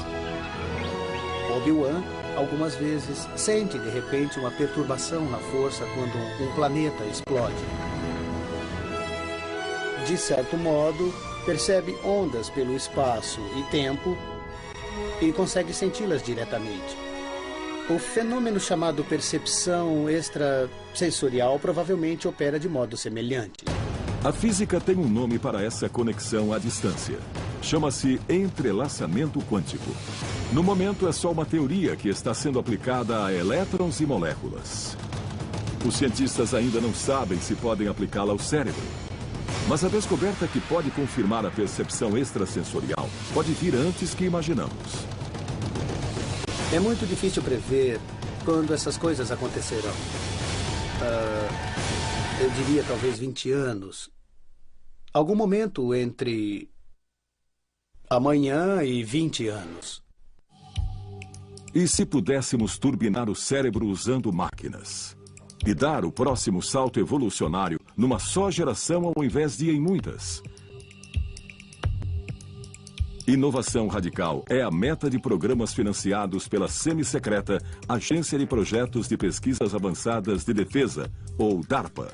Obi-Wan, algumas vezes, sente de repente uma perturbação na força quando um planeta explode. De certo modo, percebe ondas pelo espaço e tempo e consegue senti-las diretamente. O fenômeno chamado percepção extrasensorial provavelmente opera de modo semelhante. A física tem um nome para essa conexão à distância. Chama-se entrelaçamento quântico. No momento, é só uma teoria que está sendo aplicada a elétrons e moléculas. Os cientistas ainda não sabem se podem aplicá-la ao cérebro. Mas a descoberta que pode confirmar a percepção extrasensorial pode vir antes que imaginamos. É muito difícil prever quando essas coisas acontecerão. Eu diria talvez 20 anos. Algum momento entre amanhã e 20 anos. E se pudéssemos turbinar o cérebro usando máquinas? E dar o próximo salto evolucionário numa só geração ao invés de em muitas? Inovação radical é a meta de programas financiados pela semi-secreta Agência de Projetos de Pesquisas Avançadas de Defesa, ou DARPA.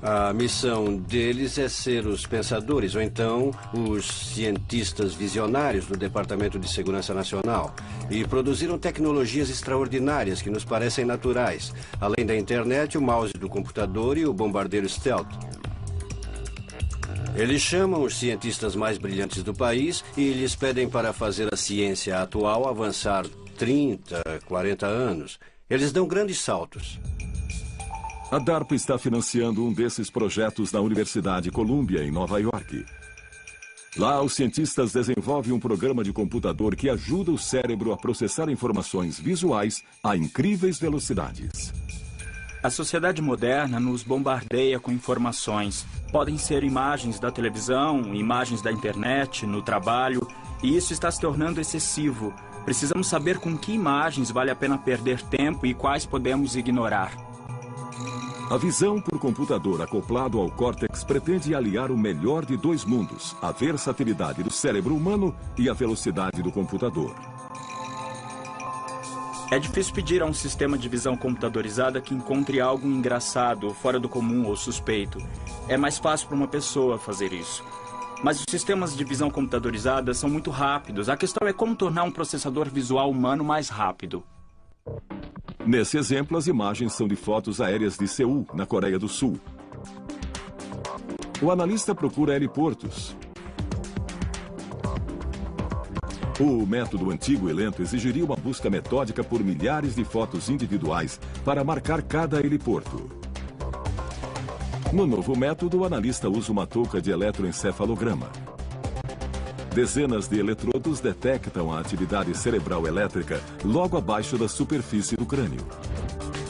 A missão deles é ser os pensadores, ou então os cientistas visionários do Departamento de Segurança Nacional. E produziram tecnologias extraordinárias que nos parecem naturais, além da internet, o mouse do computador e o bombardeiro stealth. Eles chamam os cientistas mais brilhantes do país e lhes pedem para fazer a ciência atual avançar 30, 40 anos. Eles dão grandes saltos. A DARPA está financiando um desses projetos na Universidade Columbia, em Nova York. Lá, os cientistas desenvolvem um programa de computador que ajuda o cérebro a processar informações visuais a incríveis velocidades. A sociedade moderna nos bombardeia com informações. Podem ser imagens da televisão, imagens da internet, no trabalho, e isso está se tornando excessivo. Precisamos saber com que imagens vale a pena perder tempo e quais podemos ignorar. A visão por computador acoplado ao córtex pretende aliar o melhor de dois mundos, a versatilidade do cérebro humano e a velocidade do computador. É difícil pedir a um sistema de visão computadorizada que encontre algo engraçado, fora do comum ou suspeito. É mais fácil para uma pessoa fazer isso. Mas os sistemas de visão computadorizada são muito rápidos. A questão é como tornar um processador visual humano mais rápido. Nesse exemplo, as imagens são de fotos aéreas de Seul, na Coreia do Sul. O analista procura heliportos. O método antigo e lento exigiria uma busca metódica por milhares de fotos individuais para marcar cada heliporto. No novo método, o analista usa uma touca de eletroencefalograma. Dezenas de eletrodos detectam a atividade cerebral elétrica logo abaixo da superfície do crânio.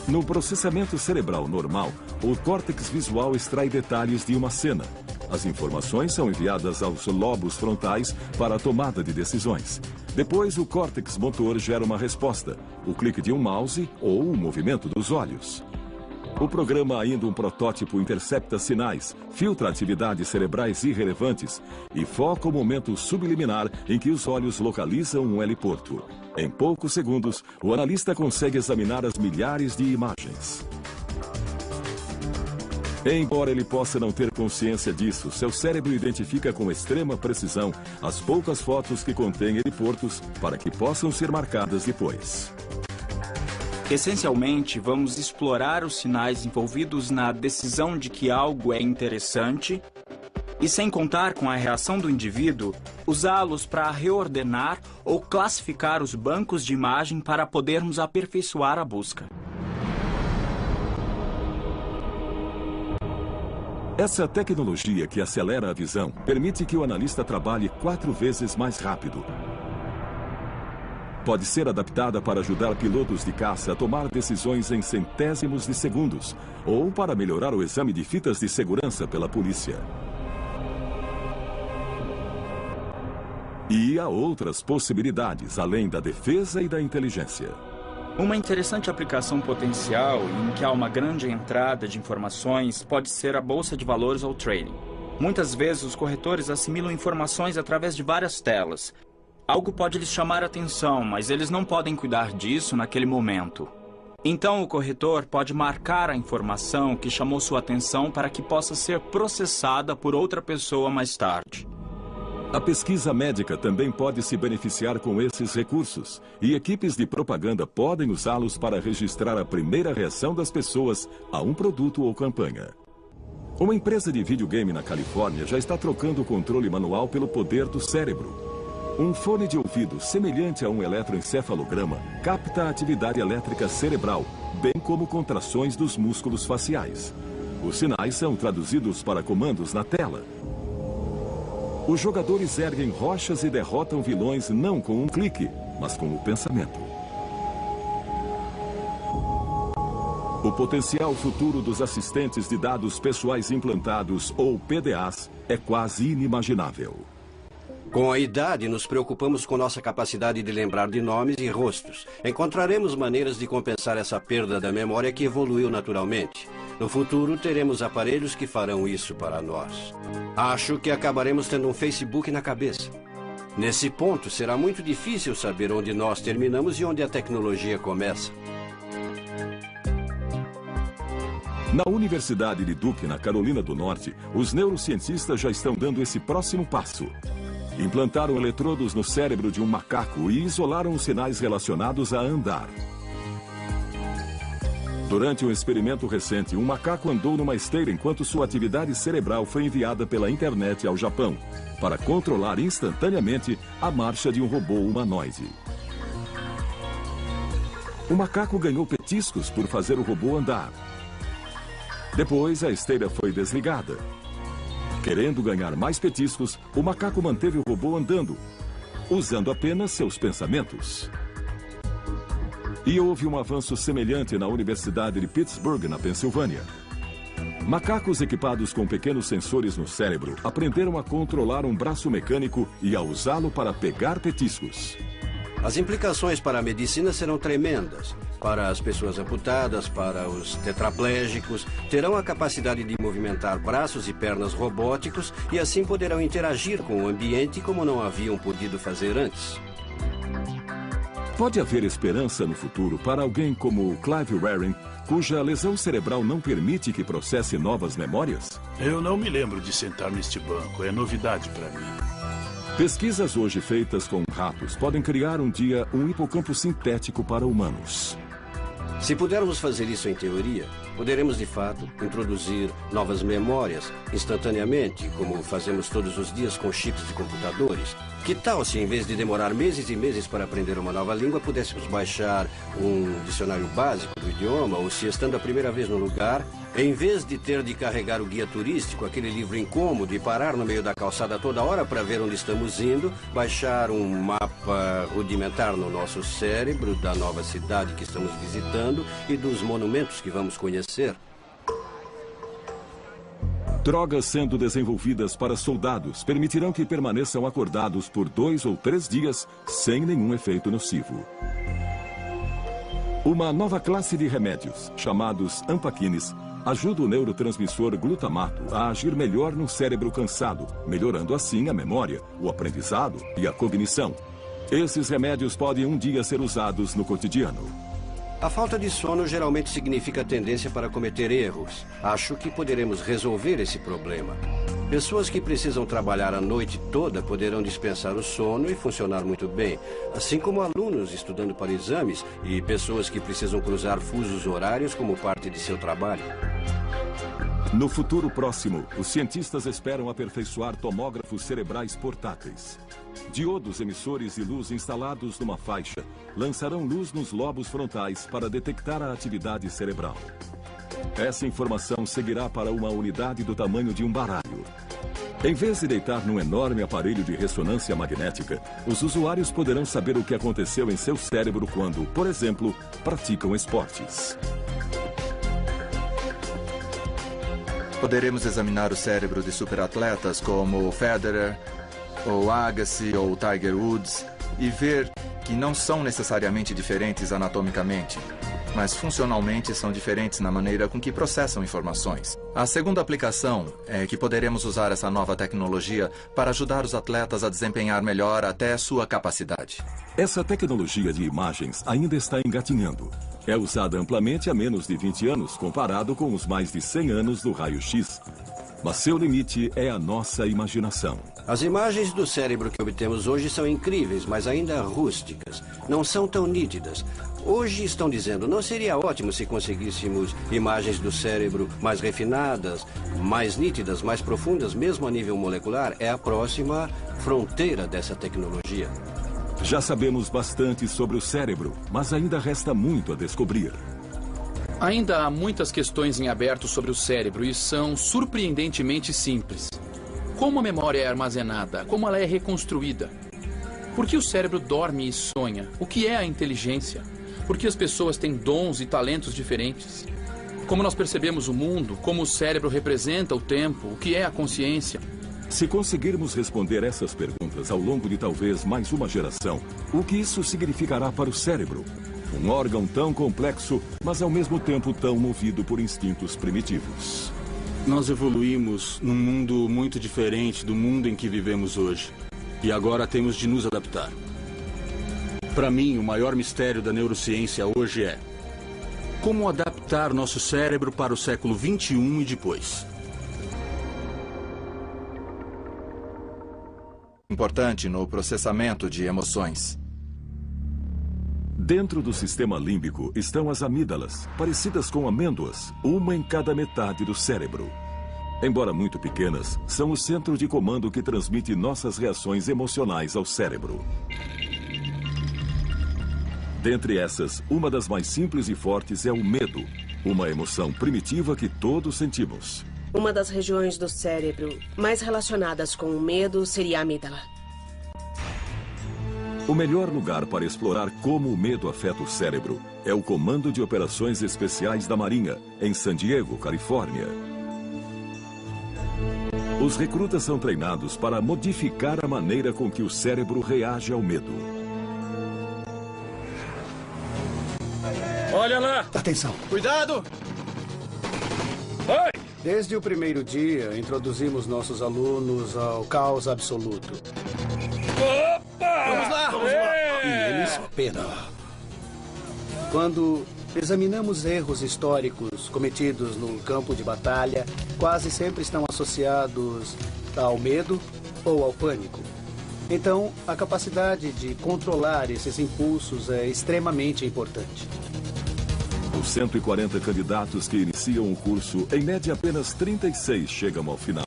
No processamento cerebral normal, o córtex visual extrai detalhes de uma cena. As informações são enviadas aos lobos frontais para a tomada de decisões. Depois, o córtex motor gera uma resposta, o clique de um mouse ou o movimento dos olhos. O programa, ainda um protótipo, intercepta sinais, filtra atividades cerebrais irrelevantes e foca o momento subliminar em que os olhos localizam um heliporto. Em poucos segundos, o analista consegue examinar as milhares de imagens. Embora ele possa não ter consciência disso, seu cérebro identifica com extrema precisão as poucas fotos que contêm heliportos para que possam ser marcadas depois. Essencialmente, vamos explorar os sinais envolvidos na decisão de que algo é interessante e, sem contar com a reação do indivíduo, usá-los para reordenar ou classificar os bancos de imagem para podermos aperfeiçoar a busca. Essa tecnologia que acelera a visão permite que o analista trabalhe 4 vezes mais rápido. Pode ser adaptada para ajudar pilotos de caça a tomar decisões em centésimos de segundos ou para melhorar o exame de fitas de segurança pela polícia. E há outras possibilidades, além da defesa e da inteligência. Uma interessante aplicação potencial em que há uma grande entrada de informações pode ser a bolsa de valores ou trading. Muitas vezes os corretores assimilam informações através de várias telas. Algo pode lhes chamar a atenção, mas eles não podem cuidar disso naquele momento. Então o corretor pode marcar a informação que chamou sua atenção para que possa ser processada por outra pessoa mais tarde. A pesquisa médica também pode se beneficiar com esses recursos, e equipes de propaganda podem usá-los para registrar a primeira reação das pessoas a um produto ou campanha. Uma empresa de videogame na Califórnia já está trocando o controle manual pelo poder do cérebro. Um fone de ouvido semelhante a um eletroencefalograma capta a atividade elétrica cerebral, bem como contrações dos músculos faciais. Os sinais são traduzidos para comandos na tela. Os jogadores erguem rochas e derrotam vilões não com um clique, mas com o pensamento. O potencial futuro dos assistentes de dados pessoais implantados, ou PDAs, é quase inimaginável. Com a idade, nos preocupamos com nossa capacidade de lembrar de nomes e rostos. Encontraremos maneiras de compensar essa perda da memória que evoluiu naturalmente. No futuro, teremos aparelhos que farão isso para nós. Acho que acabaremos tendo um Facebook na cabeça. Nesse ponto, será muito difícil saber onde nós terminamos e onde a tecnologia começa. Na Universidade de Duke, na Carolina do Norte, os neurocientistas já estão dando esse próximo passo. Implantaram eletrodos no cérebro de um macaco e isolaram os sinais relacionados a andar. Durante um experimento recente, um macaco andou numa esteira enquanto sua atividade cerebral foi enviada pela internet ao Japão, para controlar instantaneamente a marcha de um robô humanoide. O macaco ganhou petiscos por fazer o robô andar. Depois, a esteira foi desligada. Querendo ganhar mais petiscos, o macaco manteve o robô andando, usando apenas seus pensamentos. E houve um avanço semelhante na Universidade de Pittsburgh, na Pensilvânia. Macacos equipados com pequenos sensores no cérebro aprenderam a controlar um braço mecânico e a usá-lo para pegar petiscos. As implicações para a medicina serão tremendas. Para as pessoas amputadas, para os tetraplégicos, terão a capacidade de movimentar braços e pernas robóticos e assim poderão interagir com o ambiente como não haviam podido fazer antes. Pode haver esperança no futuro para alguém como Clive Waring, cuja lesão cerebral não permite que processe novas memórias? Eu não me lembro de sentar neste banco. É novidade para mim. Pesquisas hoje feitas com ratos podem criar um dia um hipocampo sintético para humanos. Se pudermos fazer isso em teoria, poderemos de fato introduzir novas memórias instantaneamente, como fazemos todos os dias com chips de computadores. Que tal se, em vez de demorar meses e meses para aprender uma nova língua, pudéssemos baixar um dicionário básico do idioma, ou se, estando a primeira vez no lugar, em vez de ter de carregar o guia turístico, aquele livro incômodo, e parar no meio da calçada toda hora para ver onde estamos indo, baixar um mapa rudimentar no nosso cérebro da nova cidade que estamos visitando e dos monumentos que vamos conhecer. Drogas sendo desenvolvidas para soldados permitirão que permaneçam acordados por 2 ou 3 dias sem nenhum efeito nocivo. Uma nova classe de remédios, chamados ampaquines, ajuda o neurotransmissor glutamato a agir melhor no cérebro cansado, melhorando assim a memória, o aprendizado e a cognição. Esses remédios podem um dia ser usados no cotidiano. A falta de sono geralmente significa tendência para cometer erros. Acho que poderemos resolver esse problema. Pessoas que precisam trabalhar a noite toda poderão dispensar o sono e funcionar muito bem, assim como alunos estudando para exames e pessoas que precisam cruzar fusos horários como parte de seu trabalho. No futuro próximo, os cientistas esperam aperfeiçoar tomógrafos cerebrais portáteis. Diodos emissores de luz instalados numa faixa lançarão luz nos lobos frontais para detectar a atividade cerebral. Essa informação seguirá para uma unidade do tamanho de um baralho. Em vez de deitar num enorme aparelho de ressonância magnética, os usuários poderão saber o que aconteceu em seu cérebro quando, por exemplo, praticam esportes. Poderemos examinar o cérebro de superatletas como Federer, ou Agassi, ou Tiger Woods, e ver que não são necessariamente diferentes anatomicamente, mas funcionalmente são diferentes na maneira com que processam informações. A segunda aplicação é que poderemos usar essa nova tecnologia para ajudar os atletas a desempenhar melhor até sua capacidade. Essa tecnologia de imagens ainda está engatinhando. É usada amplamente há menos de 20 anos, comparado com os mais de 100 anos do raio-x. Mas seu limite é a nossa imaginação. As imagens do cérebro que obtemos hoje são incríveis, mas ainda rústicas. Não são tão nítidas. Hoje estão dizendo, não seria ótimo se conseguíssemos imagens do cérebro mais refinadas, mais nítidas, mais profundas, mesmo a nível molecular? É a próxima fronteira dessa tecnologia. Já sabemos bastante sobre o cérebro, mas ainda resta muito a descobrir. Ainda há muitas questões em aberto sobre o cérebro e são surpreendentemente simples. Como a memória é armazenada? Como ela é reconstruída? Por que o cérebro dorme e sonha? O que é a inteligência? Por que as pessoas têm dons e talentos diferentes? Como nós percebemos o mundo? Como o cérebro representa o tempo? O que é a consciência? Se conseguirmos responder essas perguntas ao longo de talvez mais uma geração, o que isso significará para o cérebro? Um órgão tão complexo, mas ao mesmo tempo tão movido por instintos primitivos. Nós evoluímos num mundo muito diferente do mundo em que vivemos hoje. E agora temos de nos adaptar. Para mim, o maior mistério da neurociência hoje é como adaptar nosso cérebro para o século XXI e depois. Importante no processamento de emoções. Dentro do sistema límbico estão as amígdalas, parecidas com amêndoas, uma em cada metade do cérebro. Embora muito pequenas, são o centro de comando que transmite nossas reações emocionais ao cérebro. Dentre essas, uma das mais simples e fortes é o medo, uma emoção primitiva que todos sentimos. Uma das regiões do cérebro mais relacionadas com o medo seria a amígdala. O melhor lugar para explorar como o medo afeta o cérebro é o Comando de Operações Especiais da Marinha, em San Diego, Califórnia. Os recrutas são treinados para modificar a maneira com que o cérebro reage ao medo. Olha lá! Atenção! Cuidado! Vai! Desde o primeiro dia, introduzimos nossos alunos ao caos absoluto. Opa! Vamos lá! Vamos lá! E eles penam. Quando examinamos erros históricos cometidos no campo de batalha, quase sempre estão associados ao medo ou ao pânico. Então, a capacidade de controlar esses impulsos é extremamente importante. Dos 140 candidatos que iniciam o curso, em média apenas 36 chegam ao final.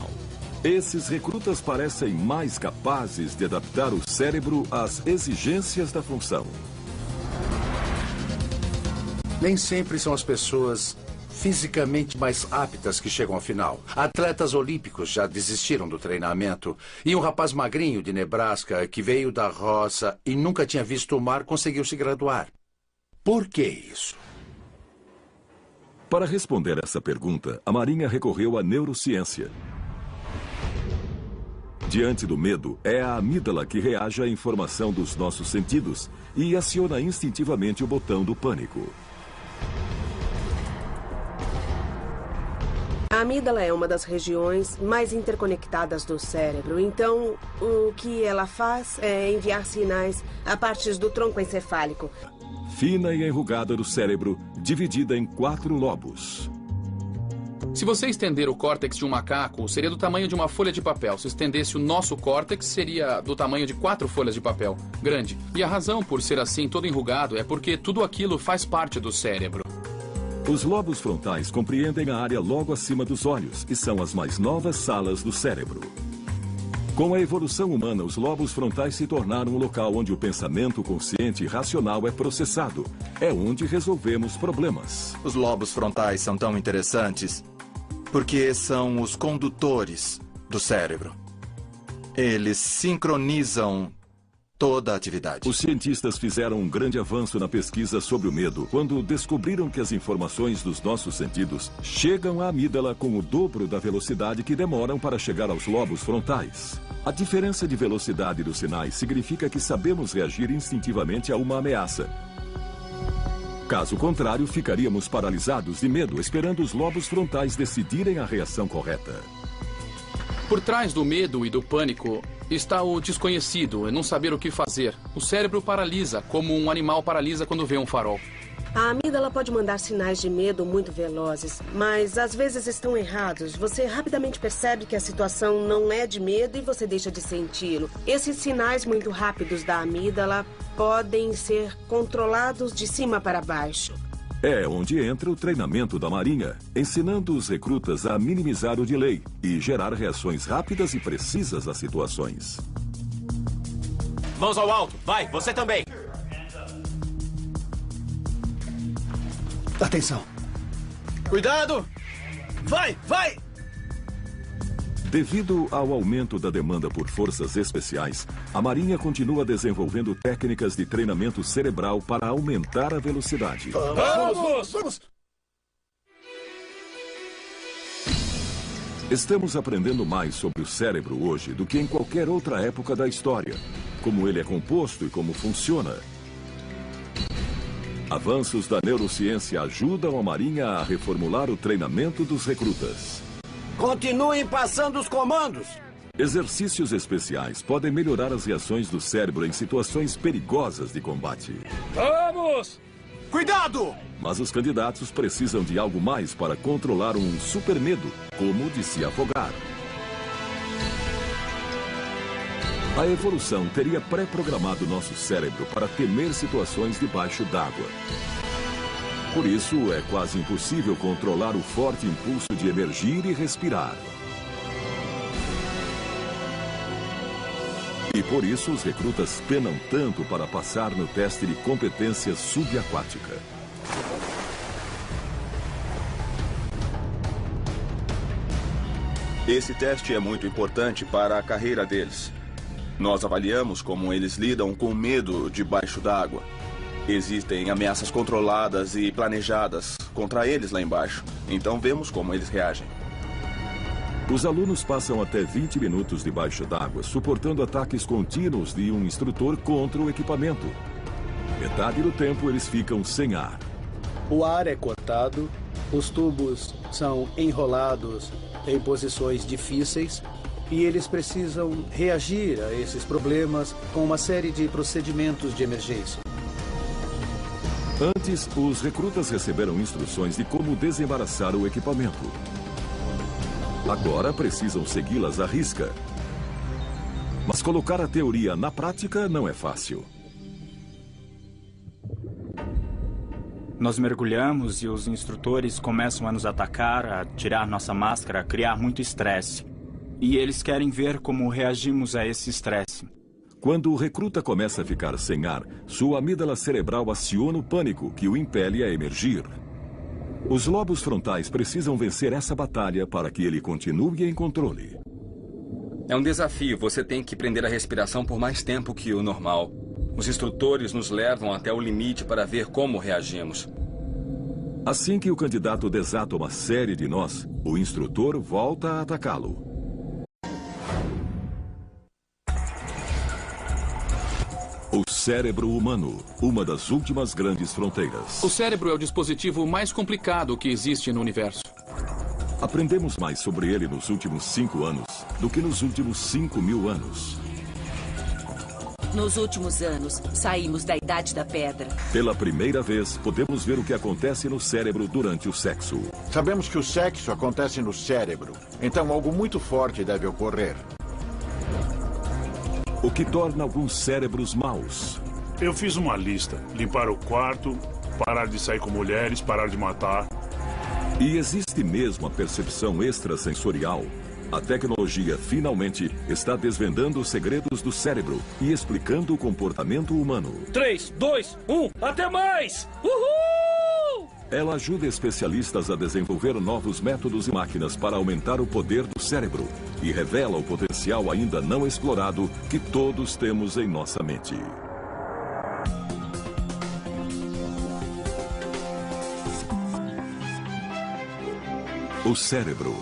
Esses recrutas parecem mais capazes de adaptar o cérebro às exigências da função. Nem sempre são as pessoas fisicamente mais aptas que chegam ao final. Atletas olímpicos já desistiram do treinamento. E um rapaz magrinho de Nebraska, que veio da roça e nunca tinha visto o mar, conseguiu se graduar. Por que isso? Para responder essa pergunta, a Marinha recorreu à neurociência. Diante do medo, é a amígdala que reage à informação dos nossos sentidos e aciona instintivamente o botão do pânico. A amígdala é uma das regiões mais interconectadas do cérebro, então o que ela faz é enviar sinais a partes do tronco encefálico. Fina e enrugada do cérebro, dividida em 4 lobos. Se você estender o córtex de um macaco, seria do tamanho de uma folha de papel. Se estendesse o nosso córtex, seria do tamanho de 4 folhas de papel. Grande. E a razão por ser assim todo enrugado é porque tudo aquilo faz parte do cérebro. Os lobos frontais compreendem a área logo acima dos olhos e são as mais novas salas do cérebro. Com a evolução humana, os lobos frontais se tornaram o local onde o pensamento consciente e racional é processado. É onde resolvemos problemas. Os lobos frontais são tão interessantes porque são os condutores do cérebro. Eles sincronizam toda a atividade. Os cientistas fizeram um grande avanço na pesquisa sobre o medo quando descobriram que as informações dos nossos sentidos chegam à amígdala com o dobro da velocidade que demoram para chegar aos lobos frontais. A diferença de velocidade dos sinais significa que sabemos reagir instintivamente a uma ameaça. Caso contrário, ficaríamos paralisados de medo, esperando os lobos frontais decidirem a reação correta. Por trás do medo e do pânico está o desconhecido, não saber o que fazer. O cérebro paralisa, como um animal paralisa quando vê um farol. A amígdala pode mandar sinais de medo muito velozes, mas às vezes estão errados. Você rapidamente percebe que a situação não é de medo e você deixa de senti-lo. Esses sinais muito rápidos da amígdala podem ser controlados de cima para baixo. É onde entra o treinamento da Marinha, ensinando os recrutas a minimizar o delay e gerar reações rápidas e precisas às situações. Mãos ao alto. Vai, você também. Atenção. Cuidado! Vai, vai! Devido ao aumento da demanda por forças especiais, a Marinha continua desenvolvendo técnicas de treinamento cerebral para aumentar a velocidade. Vamos! Estamos aprendendo mais sobre o cérebro hoje do que em qualquer outra época da história, como ele é composto e como funciona. Avanços da neurociência ajudam a Marinha a reformular o treinamento dos recrutas. Continuem passando os comandos! Exercícios especiais podem melhorar as reações do cérebro em situações perigosas de combate. Vamos! Cuidado! Mas os candidatos precisam de algo mais para controlar um super medo, como o de se afogar. A evolução teria pré-programado nosso cérebro para temer situações debaixo d'água. Por isso, é quase impossível controlar o forte impulso de emergir e respirar. E por isso, os recrutas penam tanto para passar no teste de competência Esse teste é muito importante para a carreira deles. Nós avaliamos como eles lidam com medo debaixo d'água. Existem ameaças controladas e planejadas contra eles lá embaixo. Então vemos como eles reagem. Os alunos passam até 20 minutos debaixo d'água, suportando ataques contínuos de um instrutor contra o equipamento. Metade do tempo eles ficam sem ar. O ar é cortado, os tubos são enrolados em posições difíceis e eles precisam reagir a esses problemas com uma série de procedimentos de emergência. Antes, os recrutas receberam instruções de como desembaraçar o equipamento. Agora precisam segui-las à risca. Mas colocar a teoria na prática não é fácil. Nós mergulhamos e os instrutores começam a nos atacar, a tirar nossa máscara, a criar muito estresse. E eles querem ver como reagimos a esse estresse. Quando o recruta começa a ficar sem ar, sua amígdala cerebral aciona o pânico que o impele a emergir. Os lobos frontais precisam vencer essa batalha para que ele continue em controle. É um desafio. Você tem que prender a respiração por mais tempo que o normal. Os instrutores nos levam até o limite para ver como reagimos. Assim que o candidato desata uma série de nós, o instrutor volta a atacá-lo. O cérebro humano, uma das últimas grandes fronteiras. O cérebro é o dispositivo mais complicado que existe no universo. Aprendemos mais sobre ele nos últimos 5 anos do que nos últimos 5.000 anos. Nos últimos anos, saímos da Idade da Pedra. Pela primeira vez, podemos ver o que acontece no cérebro durante o sexo. Sabemos que o sexo acontece no cérebro, então algo muito forte deve ocorrer. O que torna alguns cérebros maus. Eu fiz uma lista. Limpar o quarto, parar de sair com mulheres, parar de matar. E existe mesmo a percepção extrasensorial. A tecnologia finalmente está desvendando os segredos do cérebro e explicando o comportamento humano. 3, 2, 1, até mais! Uhul! Ela ajuda especialistas a desenvolver novos métodos e máquinas para aumentar o poder do cérebro e revela o potencial ainda não explorado que todos temos em nossa mente. O cérebro.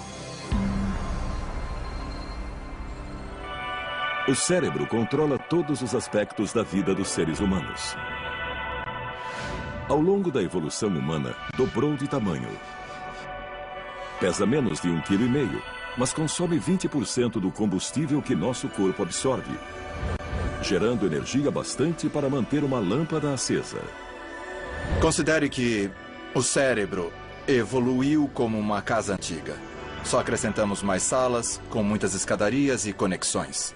O cérebro controla todos os aspectos da vida dos seres humanos. Ao longo da evolução humana, dobrou de tamanho. Pesa menos de 1,5 kg, mas consome 20% do combustível que nosso corpo absorve, gerando energia bastante para manter uma lâmpada acesa. Considere que o cérebro evoluiu como uma casa antiga. Só acrescentamos mais salas, com muitas escadarias e conexões.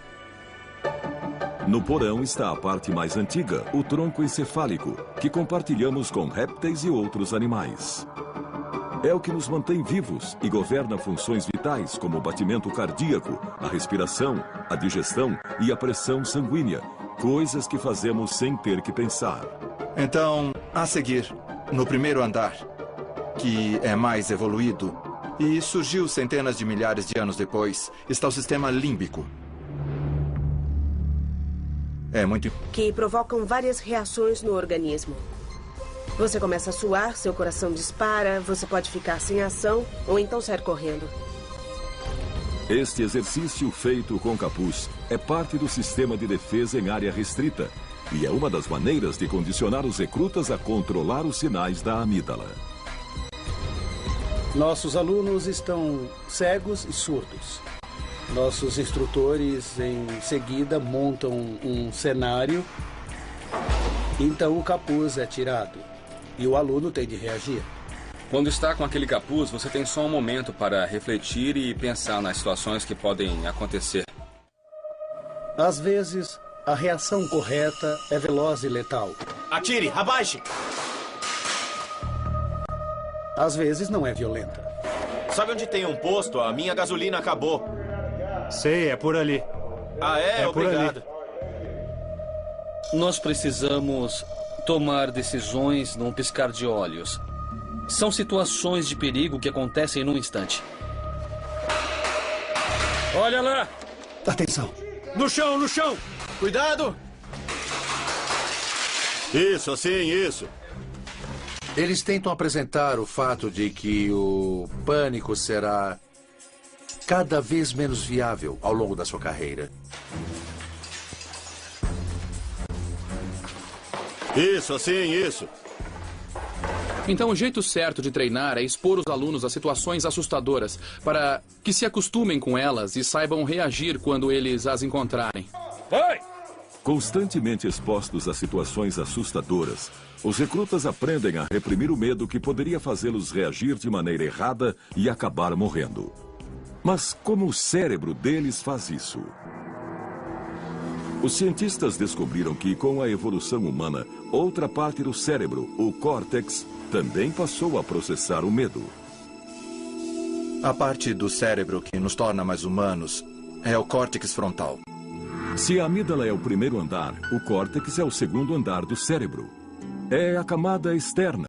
No porão está a parte mais antiga, o tronco encefálico, que compartilhamos com répteis e outros animais. É o que nos mantém vivos e governa funções vitais como o batimento cardíaco, a respiração, a digestão e a pressão sanguínea, coisas que fazemos sem ter que pensar. Então, a seguir, no primeiro andar, que é mais evoluído e surgiu centenas de milhares de anos depois, está o sistema límbico. É muito... Que provocam várias reações no organismo. Você começa a suar, seu coração dispara, você pode ficar sem ação ou então sair correndo. Este exercício feito com capuz é parte do sistema de defesa em área restrita e é uma das maneiras de condicionar os recrutas a controlar os sinais da amígdala. Nossos alunos estão cegos e surdos. Nossos instrutores, em seguida, montam um cenário. Então, o capuz é tirado e o aluno tem de reagir. Quando está com aquele capuz, você tem só um momento para refletir e pensar nas situações que podem acontecer. Às vezes, a reação correta é veloz e letal. Atire, abaixe! Às vezes, não é violenta. Sabe onde tem um posto? A minha gasolina acabou. Sei, é por ali. Ah, é? Obrigado. Nós precisamos tomar decisões num piscar de olhos. São situações de perigo que acontecem num instante. Olha lá! Atenção! No chão, no chão! Cuidado! Isso, assim, isso. Eles tentam apresentar o fato de que o pânico será cada vez menos viável ao longo da sua carreira. Isso, assim, isso. Então, o jeito certo de treinar é expor os alunos a situações assustadoras para que se acostumem com elas e saibam reagir quando eles as encontrarem. Vai! Constantemente expostos a situações assustadoras, os recrutas aprendem a reprimir o medo que poderia fazê-los reagir de maneira errada e acabar morrendo. Mas como o cérebro deles faz isso? Os cientistas descobriram que, com a evolução humana, outra parte do cérebro, o córtex, também passou a processar o medo. A parte do cérebro que nos torna mais humanos é o córtex frontal. Se a amígdala é o primeiro andar, o córtex é o segundo andar do cérebro. É a camada externa,